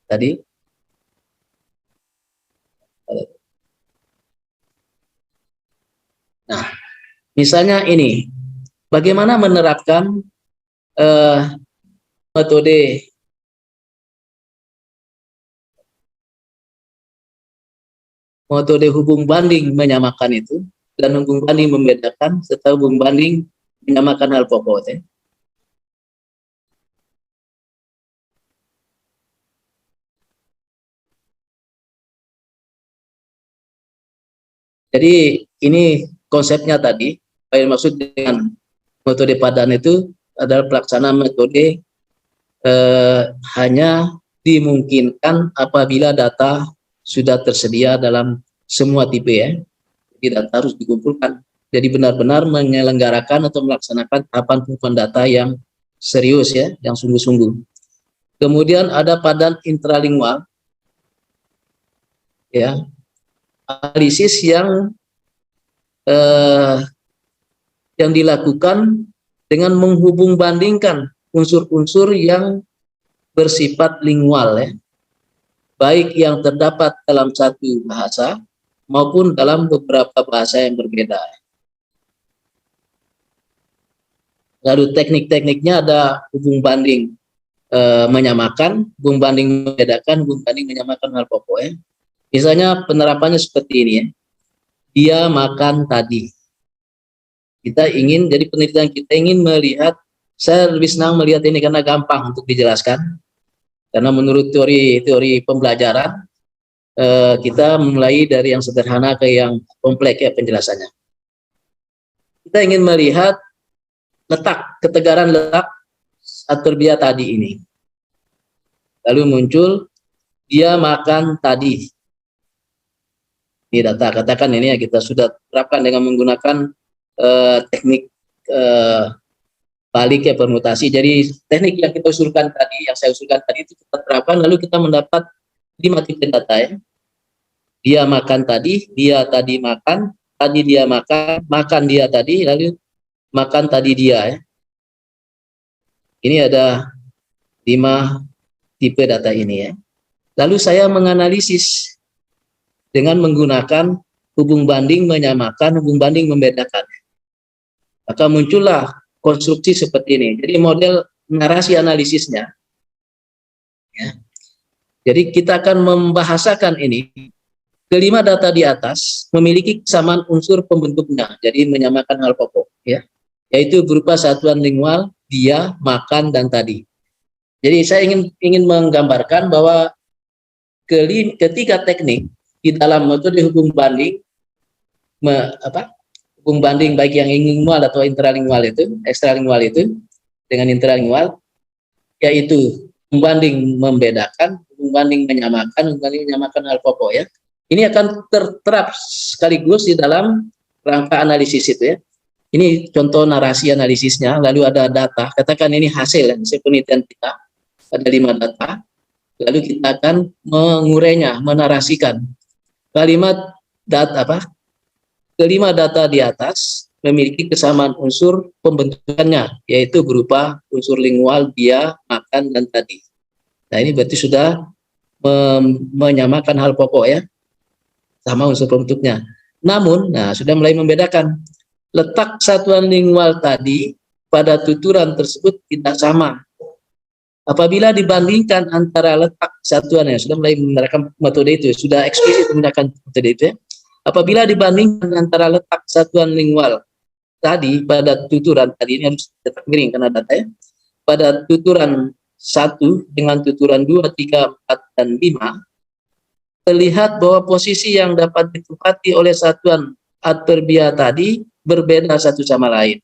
tadi. Nah, misalnya ini, bagaimana menerapkan metode hubung banding menyamakan itu, dan hubung banding membedakan, serta hubung banding menyamakan hal pokok ya. Jadi ini konsepnya tadi, apa yang maksud dengan metode padan itu adalah pelaksanaan metode hanya dimungkinkan apabila data sudah tersedia dalam semua tipe ya. Jadi data harus dikumpulkan. Jadi benar-benar menyelenggarakan atau melaksanakan tahapan pengumpulan data yang serius ya, yang sungguh-sungguh. Kemudian ada padan intralingual ya, analisis yang dilakukan dengan menghubung bandingkan unsur-unsur yang bersifat lingual ya, baik yang terdapat dalam satu bahasa maupun dalam beberapa bahasa yang berbeda. Lalu teknik-tekniknya ada hubung banding menyamakan, hubung banding membedakan, hubung banding menyamakan hal pokok ya. Misalnya penerapannya seperti ini ya, dia makan tadi. Kita ingin, jadi penelitian kita ingin melihat, saya lebih senang melihat ini karena gampang untuk dijelaskan. Karena menurut teori pembelajaran, kita mulai dari yang sederhana ke yang kompleks ya penjelasannya. Kita ingin melihat ketegaran letak adverbia tadi ini. Lalu muncul, dia makan tadi. Ini data, katakan ini ya, kita sudah terapkan dengan menggunakan teknik balik ya, permutasi. Jadi teknik yang kita usulkan tadi, yang saya usulkan tadi itu kita terapkan, lalu kita mendapat 5 tipe data ya. Dia makan tadi, dia tadi makan, tadi dia makan dia tadi, lalu makan tadi dia ya. Ini ada 5 tipe data ini ya. Lalu saya menganalisis dengan menggunakan hubung banding menyamakan, hubung banding membedakan. Maka muncullah konstruksi seperti ini. Jadi model narasi analisisnya, ya. Jadi kita akan membahasakan ini. Kelima data di atas memiliki kesamaan unsur pembentuknya, jadi menyamakan hal pokok, ya, yaitu berupa satuan lingual, dia, makan, dan tadi. Jadi saya ingin menggambarkan bahwa ketiga teknik di dalam metode hubung banding, hubung banding baik yang lingual atau intralingual itu, ekstralingual itu dengan intralingual, yaitu membanding membedakan, membanding menyamakan, membanding menyamakan hal pokok, ya. Ini akan terterap sekaligus di dalam rangka analisis itu, ya. Ini contoh narasi analisisnya, lalu ada data, katakan ini hasil penelitian kita, ada 5 data, lalu kita akan mengurainya, menarasikan. Kelima data di atas memiliki kesamaan unsur pembentukannya, yaitu berupa unsur lingual, dia, makan, dan tadi. Nah, ini berarti sudah menyamakan hal pokok, ya, sama unsur pembentuknya. Namun, sudah mulai membedakan. Letak satuan lingual tadi pada tuturan tersebut tidak sama. Apabila dibandingkan antara letak satuannya, sudah mulai menggunakan metode itu, sudah eksplisit menggunakan metode itu, ya. Apabila dibandingkan antara letak satuan lingual tadi pada tuturan, tadi ini harus tetap miring karena data, ya, pada tuturan 1 dengan tuturan 2, 3, 4, dan 5, terlihat bahwa posisi yang dapat ditempati oleh satuan adverbia tadi berbeda satu sama lain.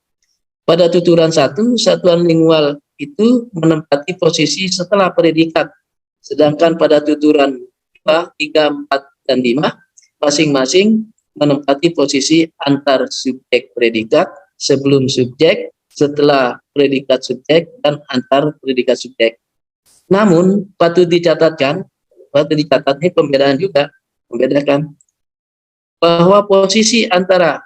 Pada tuturan 1, satuan lingual itu menempati posisi setelah predikat, sedangkan pada tuturan 2, 3, 4, dan 5 masing-masing menempati posisi antar subjek predikat, sebelum subjek, setelah predikat subjek, dan antar predikat subjek. Namun patut dicatatkan, ini pembedaan juga, membedakan bahwa posisi antara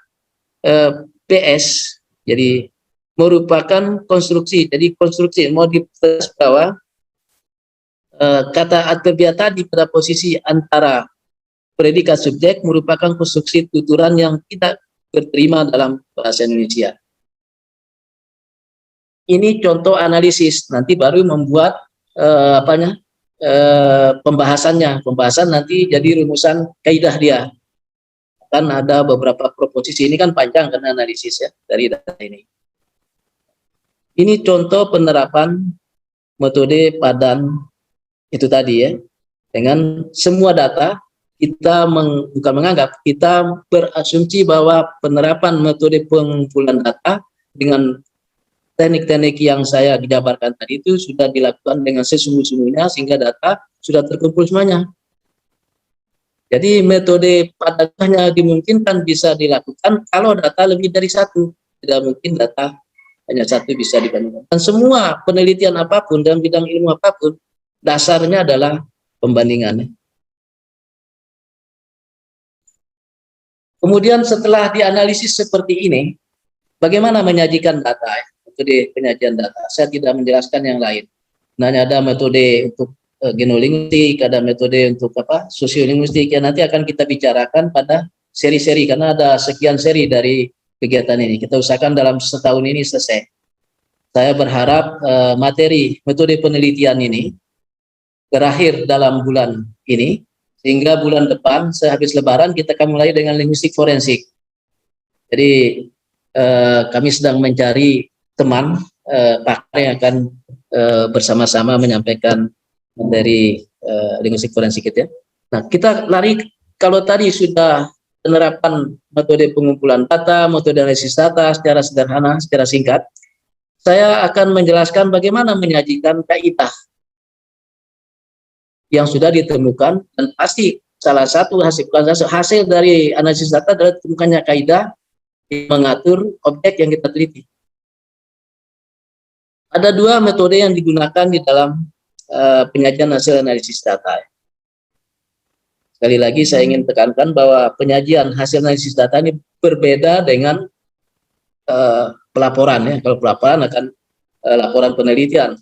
PS, jadi merupakan konstruksi. Jadi konstruksi mau ditegas bahwa kata adverbia tadi pada posisi antara predikat subjek merupakan konstruksi tuturan yang tidak diterima dalam bahasa Indonesia. Ini contoh analisis, nanti baru membuat pembahasan nanti jadi rumusan kaidah dia. Kan ada beberapa proposisi, ini kan panjang karena analisis, ya, dari data ini. Ini contoh penerapan metode padan itu tadi, ya. Dengan semua data kita bukan menganggap, kita berasumsi bahwa penerapan metode pengumpulan data dengan teknik-teknik yang saya jabarkan tadi itu sudah dilakukan dengan sesungguh-sungguhnya sehingga data sudah terkumpul semuanya. Jadi metode padan hanya dimungkinkan bisa dilakukan kalau data lebih dari 1. Tidak mungkin data hanya 1 bisa dibandingkan. Dan semua penelitian apapun dalam bidang ilmu apapun dasarnya adalah pembandingannya. Kemudian setelah dianalisis seperti ini, bagaimana menyajikan data? Metode penyajian data. Saya tidak menjelaskan yang lain. Nah, ada metode untuk genolinguistik, ada metode untuk sosiolinguistik, yang nanti akan kita bicarakan pada seri-seri karena ada sekian seri dari kegiatan ini. Kita usahakan dalam setahun ini selesai. Saya berharap materi metode penelitian ini berakhir dalam bulan ini, sehingga bulan depan sehabis Lebaran kita akan mulai dengan linguistik forensik. Jadi kami sedang mencari teman pakar yang akan bersama-sama menyampaikan dari linguistik forensik itu, ya. Nah, kita lari, kalau tadi sudah penerapan metode pengumpulan data, metode analisis data secara sederhana, secara singkat, saya akan menjelaskan bagaimana menyajikan kaidah yang sudah ditemukan, dan pasti salah satu hasil dari analisis data adalah ditemukannya kaidah yang mengatur objek yang kita teliti. Ada 2 metode yang digunakan di dalam penyajian hasil analisis data. Sekali lagi saya ingin tekankan bahwa penyajian hasil analisis data ini berbeda dengan pelaporan, ya. Kalau pelaporan akan laporan penelitian,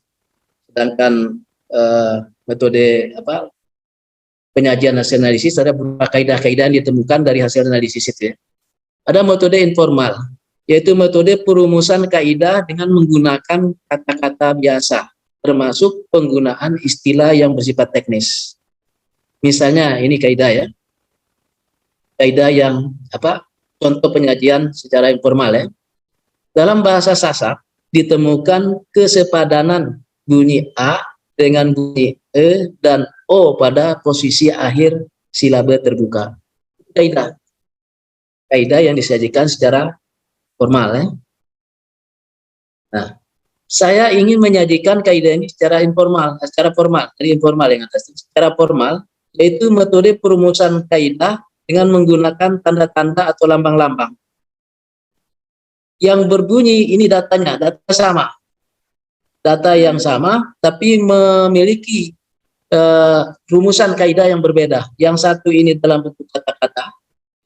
sedangkan metode penyajian hasil analisis ada beberapa kaidah-kaidah yang ditemukan dari hasil analisis itu ya. Ada metode informal, yaitu metode perumusan kaidah dengan menggunakan kata-kata biasa, termasuk penggunaan istilah yang bersifat teknis. Misalnya ini kaidah ya, kaidah yang contoh penyajian secara informal ya. Dalam bahasa Sasak ditemukan kesepadanan bunyi A dengan bunyi E dan O pada posisi akhir silabe terbuka. Kaidah yang disajikan secara formal ya. Nah, saya ingin menyajikan kaidah ini secara informal, dari informal yang atas. Secara formal, yaitu metode perumusan kaidah dengan menggunakan tanda-tanda atau lambang-lambang. Yang berbunyi ini datanya, data yang sama, tapi memiliki rumusan kaidah yang berbeda. Yang satu ini dalam bentuk kata-kata,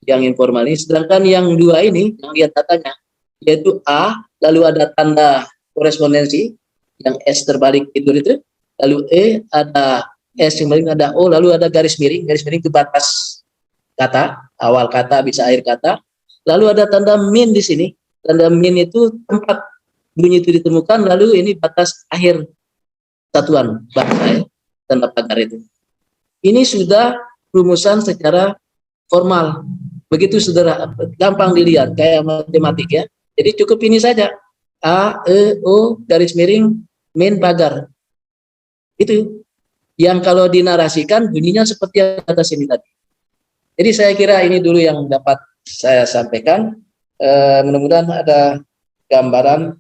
yang informal ini, sedangkan yang dua ini yang lihat datanya, yaitu A, lalu ada tanda korespondensi yang S terbalik itu, lalu E ada S yang paling ada O, lalu ada garis miring ke batas kata, awal kata bisa akhir kata, lalu ada tanda min di sini, tanda min itu tempat bunyi itu ditemukan, lalu ini batas akhir satuan bahasa ya, tanda pagar itu. Ini sudah rumusan secara formal. Begitu sederhana, gampang dilihat kayak matematik ya. Jadi cukup ini saja. A, E, O, garis miring, min, pagar. Itu. Yang kalau dinarasikan bunyinya seperti yang atas ini tadi. Jadi saya kira ini dulu yang dapat saya sampaikan. Mudah-mudahan ada gambaran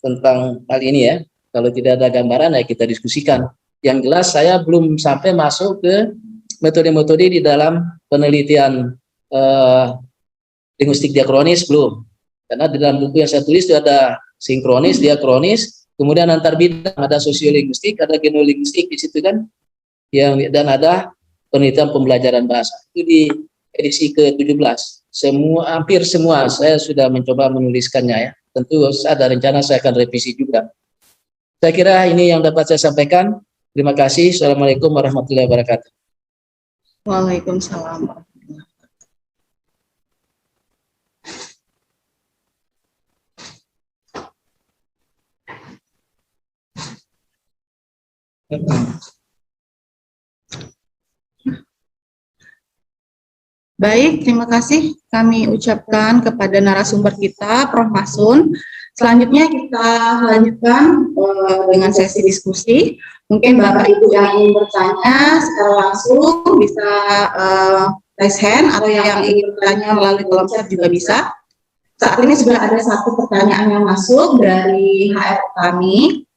tentang hal ini ya. Kalau tidak ada gambaran ya kita diskusikan. Yang jelas saya belum sampai masuk ke metode-metode di dalam penelitian linguistik diakronis belum, karena di dalam buku yang saya tulis itu ada sinkronis, diakronis, kemudian antar bidang ada sosiolinguistik, ada genolinguistik di situ kan, dan ada penelitian pembelajaran bahasa itu di edisi ke-17. Hampir semua saya sudah mencoba menuliskannya ya. Tentu ada rencana saya akan revisi juga. Saya kira ini yang dapat saya sampaikan. Terima kasih. Assalamualaikum warahmatullahi wabarakatuh. Waalaikumsalam. Baik, terima kasih kami ucapkan kepada narasumber kita, Prof. Masun. Selanjutnya kita lanjutkan dengan sesi diskusi. Mungkin Bapak Ibu yang ingin bertanya secara langsung bisa raise hand, atau yang ingin bertanya melalui kolom chat juga bisa. Saat ini sudah ada satu pertanyaan yang masuk dari HR kami.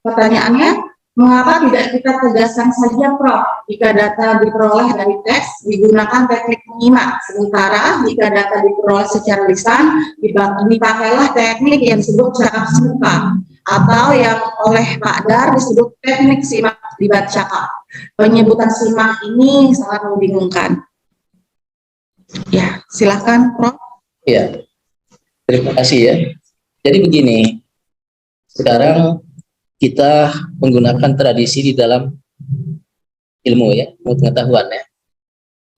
Pertanyaannya, mengapa tidak kita tegaskan saja, Prof, jika data diperoleh dari teks digunakan teknik menyimak, sementara jika data diperoleh secara lisan dipakailah teknik yang disebut cakap semuka, atau yang oleh Pak Dar disebut teknik simak libat cakap. Penyebutan simak ini sangat membingungkan. Ya, silakan, Prof. Ya, terima kasih ya. Jadi begini, sekarang kita menggunakan tradisi di dalam ilmu ya, pengetahuan ya.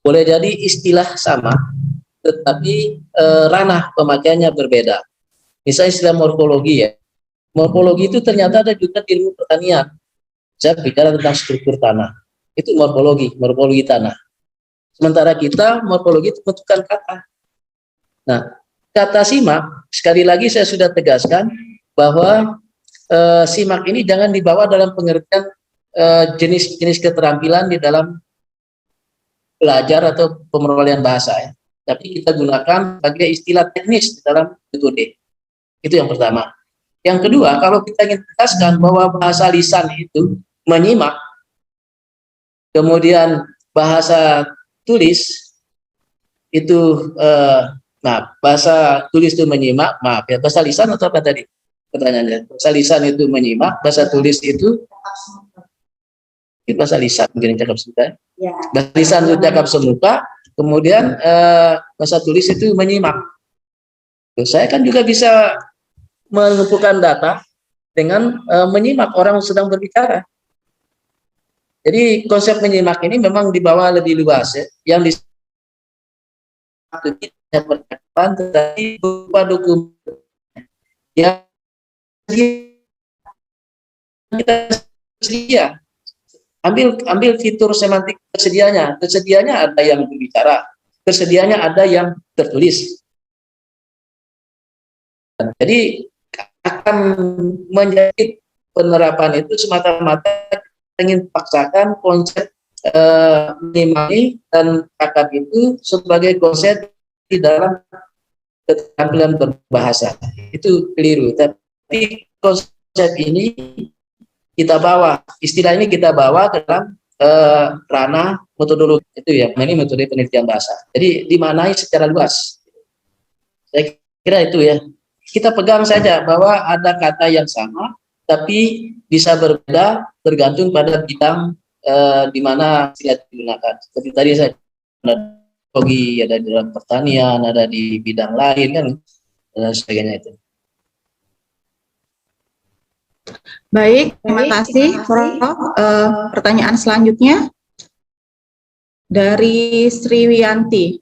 Boleh jadi istilah sama, tetapi ranah pemakaiannya berbeda. Misalnya istilah morfologi ya. Morfologi itu ternyata ada juga di ilmu pertanian. Saya bicara tentang struktur tanah. Itu morfologi tanah. Sementara kita morfologi itu bentukan kata. Nah, kata simak, sekali lagi saya sudah tegaskan bahwa simak ini jangan dibawa dalam pengertian jenis-jenis keterampilan di dalam belajar atau pemerolehan bahasa ya. Tapi kita gunakan sebagai istilah teknis di dalam metode. Itu yang pertama. Yang kedua, kalau kita ingin tegaskan bahwa bahasa lisan itu menyimak, kemudian bahasa tulis itu bahasa tulis itu menyimak, maaf ya, bahasa lisan atau apa tadi? Pertanyaannya, bahasa lisan itu menyimak, bahasa tulis itu bahasa lisan mungkin cakap semuka. Ya. Bahasa lisan itu cakap semuka, kemudian bahasa tulis itu menyimak. Saya kan juga bisa mengumpulkan data dengan menyimak orang sedang berbicara. Jadi konsep menyimak ini memang dibawa lebih luas ya, yang tidak percakapan tetapi berupa dokumen yang kita sedia. Ambil fitur semantik tersedianya ada yang berbicara, tersedianya ada yang tertulis. Jadi akan menjadi penerapan itu semata-mata ingin paksakan konsep menimani dan kakap itu sebagai konsep di dalam keterampilan berbahasa. Itu keliru. Tapi konsep ini kita bawa, istilah ini kita bawa ke dalam ranah metodologi itu ya, ini metode penelitian bahasa. Jadi dimaknai secara luas. Saya kira itu ya. Kita pegang saja bahwa ada kata yang sama, tapi bisa berbeda tergantung pada bidang di mana tidak digunakan. Seperti tadi saya ada teknologi, ada di dalam pertanian, ada di bidang lain kan, dan sebagainya itu. Baik, terima kasih, Prof. Pertanyaan selanjutnya dari Sriwiyanti.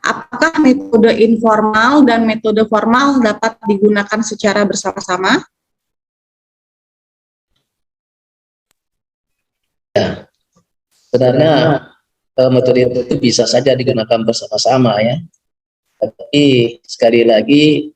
Apakah metode informal dan metode formal dapat digunakan secara bersama-sama? Ya, sebenarnya metode itu bisa saja digunakan bersama-sama ya. Tapi sekali lagi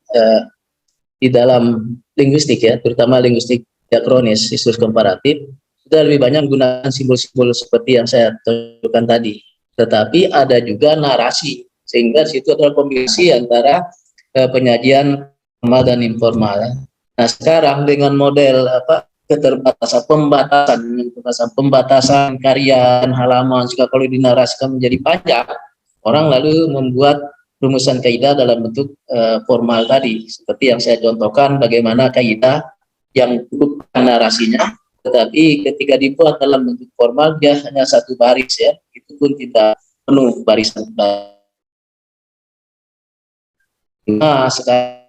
di dalam linguistik ya, terutama linguistik diakronis, diskursus komparatif, sudah lebih banyak menggunakan simbol-simbol seperti yang saya tunjukkan tadi. Tetapi ada juga narasi, sehingga situ adalah kombinasi antara penyajian formal dan informal. Ya. Nah sekarang dengan model pembatasan karya dan halaman, jika kalau dinarasikan menjadi panjang, orang lalu membuat rumusan kaidah dalam bentuk formal tadi, seperti yang saya contohkan bagaimana kaidah yang cukup narasinya, tetapi ketika dibuat dalam bentuk formal dia hanya satu baris ya, itu pun tidak penuh barisan. Nah sekarangnya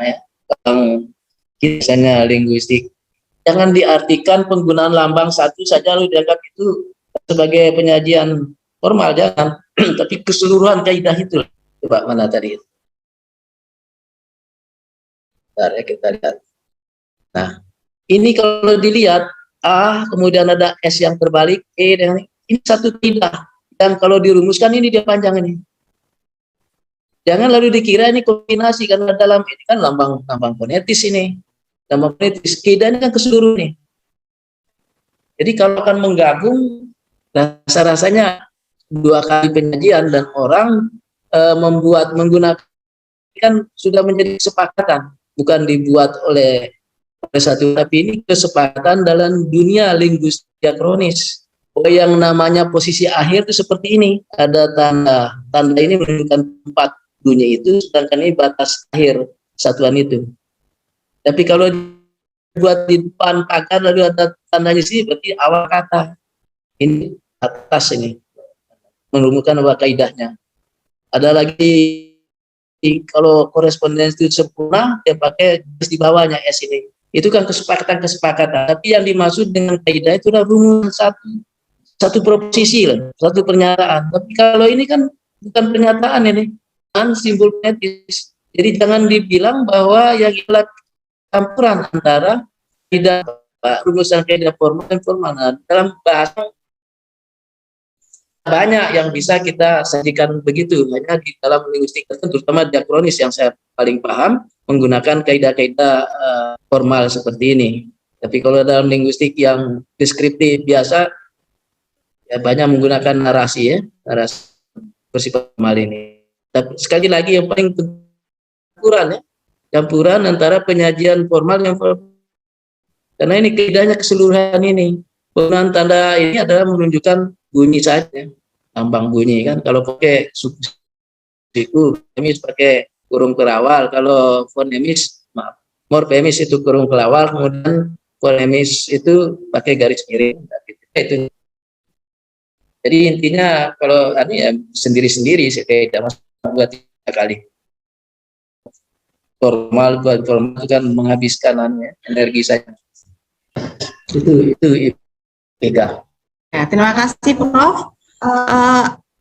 ya, kisahnya linguistik, jangan diartikan penggunaan lambang satu saja lalu dianggap itu sebagai penyajian formal, jangan. Tapi keseluruhan kaidah itu. Coba mana tadi? Bentar ya kita lihat. Nah, ini kalau dilihat A, kemudian ada S yang terbalik, E, dan ini satu kaidah. Dan kalau dirumuskan ini dia panjang ini. Jangan lalu dikira ini kombinasi, karena dalam ini kan lambang fonetis ini. Lambang fonetis, kaidah ini kan keseluruhan nih. Jadi kalau akan menggabung, rasa-rasanya dua kali penyajian dan orang menggunakan kan sudah menjadi kesepakatan, bukan dibuat oleh satu, tapi ini kesepakatan dalam dunia linguistik diakronis. Oh, yang namanya posisi akhir itu seperti ini, ada tanda ini menunjukkan tempat bunyi itu, sedangkan ini batas akhir satuan itu. Tapi kalau buat di depan pakar lalu ada tandanya sih, berarti awal kata ini atas ini merumuskan apa kaidahnya. Ada lagi kalau korespondensi itu sempurna, dia pakai di bawahnya S ini. Itu kan kesepakatan. Tapi yang dimaksud dengan kaidah itu adalah rumusan satu proposisi, satu pernyataan. Tapi kalau ini kan bukan pernyataan ini, kan simbol fonetis. Jadi jangan dibilang bahwa yang ialah campuran antara kaidah rumusan kaidah formal dan informal. Nah, dalam bahasa banyak yang bisa kita sajikan begitu, hanya di dalam linguistik tertentu, terutama diakronis yang saya paling paham menggunakan kaidah-kaidah formal seperti ini. Tapi kalau dalam linguistik yang deskriptif biasa, ya banyak menggunakan narasi ya, narasi bersifat formal ini. Tapi sekali lagi yang paling campuran antara penyajian formal yang formal. Karena ini kaidahnya keseluruhan ini. Penggunaan tanda ini adalah menunjukkan bunyi saja, lambang bunyi kan. Kalau pakai suku, fonemis pakai kurung kelawal. Kalau fonemis, morfemis itu kurung kelawal, kemudian fonemis itu pakai garis miring. Itu. Jadi intinya kalau ini ya sendiri-sendiri, saya tidak masalah buat 3 kali. Formal buat formal itu kan menghabiskan energi saja. Itu Ika. Ya, terima kasih Prof.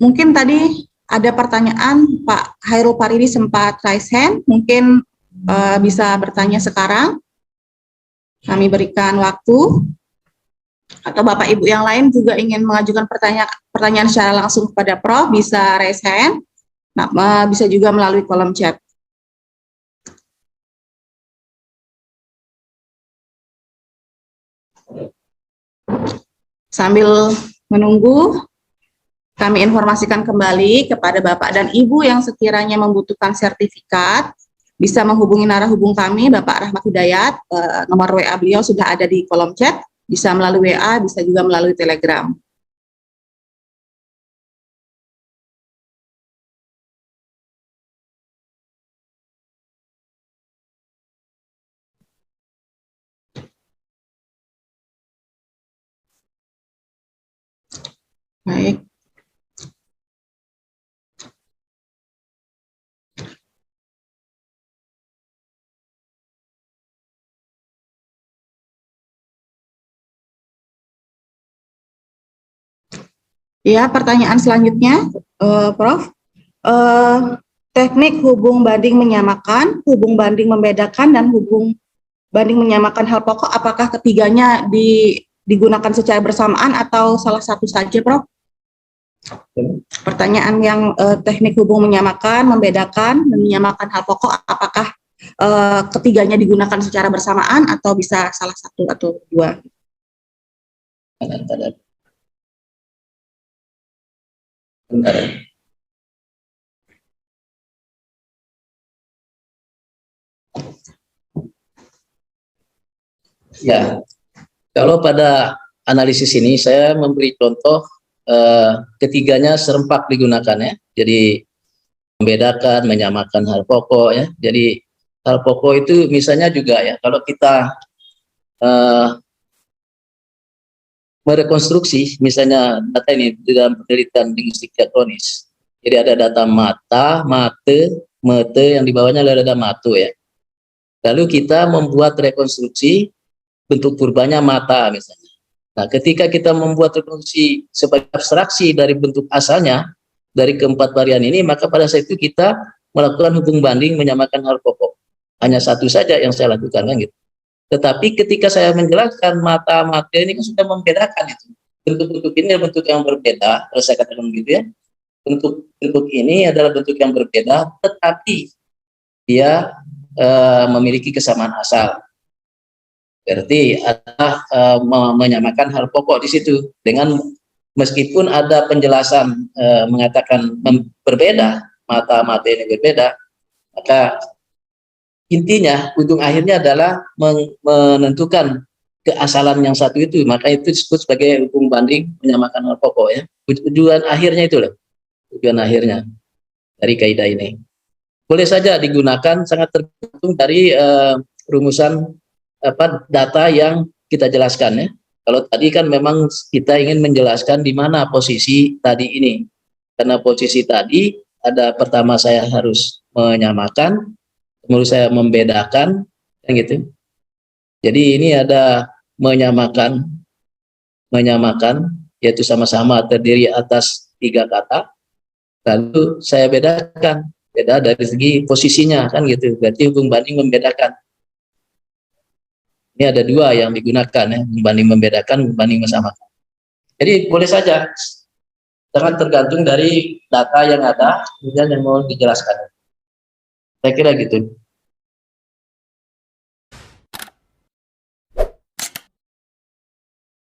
Mungkin tadi ada pertanyaan Pak Hairul Paridi sempat raise hand, mungkin bisa bertanya sekarang. Kami berikan waktu. Atau Bapak Ibu yang lain juga ingin mengajukan pertanyaan secara langsung kepada Prof, bisa raise hand. Nah, bisa juga melalui kolom chat. Sambil menunggu, kami informasikan kembali kepada Bapak dan Ibu yang sekiranya membutuhkan sertifikat, bisa menghubungi narahubung kami, Bapak Rahmat Hidayat. Nomor WA beliau sudah ada di kolom chat, bisa melalui WA, bisa juga melalui Telegram. Baik. Ya, pertanyaan selanjutnya, Prof. Teknik hubung banding menyamakan, hubung banding membedakan, dan hubung banding menyamakan hal pokok, apakah ketiganya digunakan secara bersamaan atau salah satu saja, Prof? Pertanyaan yang teknik hubung menyamakan, membedakan, dan menyamakan hal pokok, apakah ketiganya digunakan secara bersamaan atau bisa salah satu atau dua? Bentar. Ya, kalau pada analisis ini saya memberi contoh ketiganya serempak digunakan ya. Jadi membedakan, menyamakan hal pokok ya. Jadi hal pokok itu misalnya juga ya, kalau kita merekonstruksi misalnya data ini dalam penelitian linguistik diakronis. Jadi ada data mata, mete yang di bawahnya ada data matu ya. Lalu kita membuat rekonstruksi bentuk purbanya mata misalnya. Nah, ketika kita membuat rekonstruksi sebagai abstraksi dari bentuk asalnya dari keempat varian ini, maka pada saat itu kita melakukan hubung banding menyamakan hal pokok. Hanya satu saja yang saya lakukan kan gitu. Tetapi ketika saya menjelaskan mata ini kan sudah membedakan itu. Bentuk-bentuk ini adalah bentuk yang berbeda, kalau saya katakan begitu ya. Bentuk ini adalah bentuk yang berbeda, tetapi dia memiliki kesamaan asal. Berarti ada menyamakan hal pokok di situ. Dengan meskipun ada penjelasan mengatakan berbeda, mata ini berbeda, maka intinya, ujung akhirnya adalah menentukan keasalan yang satu itu, maka itu disebut sebagai hubung banding menyamakan hal pokok ya. Tujuan akhirnya itu loh, tujuan akhirnya dari kaidah ini. Boleh saja digunakan, sangat tergantung dari rumusan data yang kita jelaskan ya. Kalau tadi kan memang kita ingin menjelaskan di mana posisi tadi ini, karena posisi tadi ada pertama saya harus menyamakan, menurut saya membedakan kan gitu. Jadi ini ada menyamakan yaitu sama-sama terdiri atas 3 kata, lalu saya bedakan, beda dari segi posisinya kan gitu. Berarti hubung banding membedakan. Ini ada 2 yang digunakan ya, hubung banding membedakan, hubung banding mesamakan. Jadi boleh saja, sangat tergantung dari data yang ada kemudian yang mau dijelaskan. Saya kira gitu.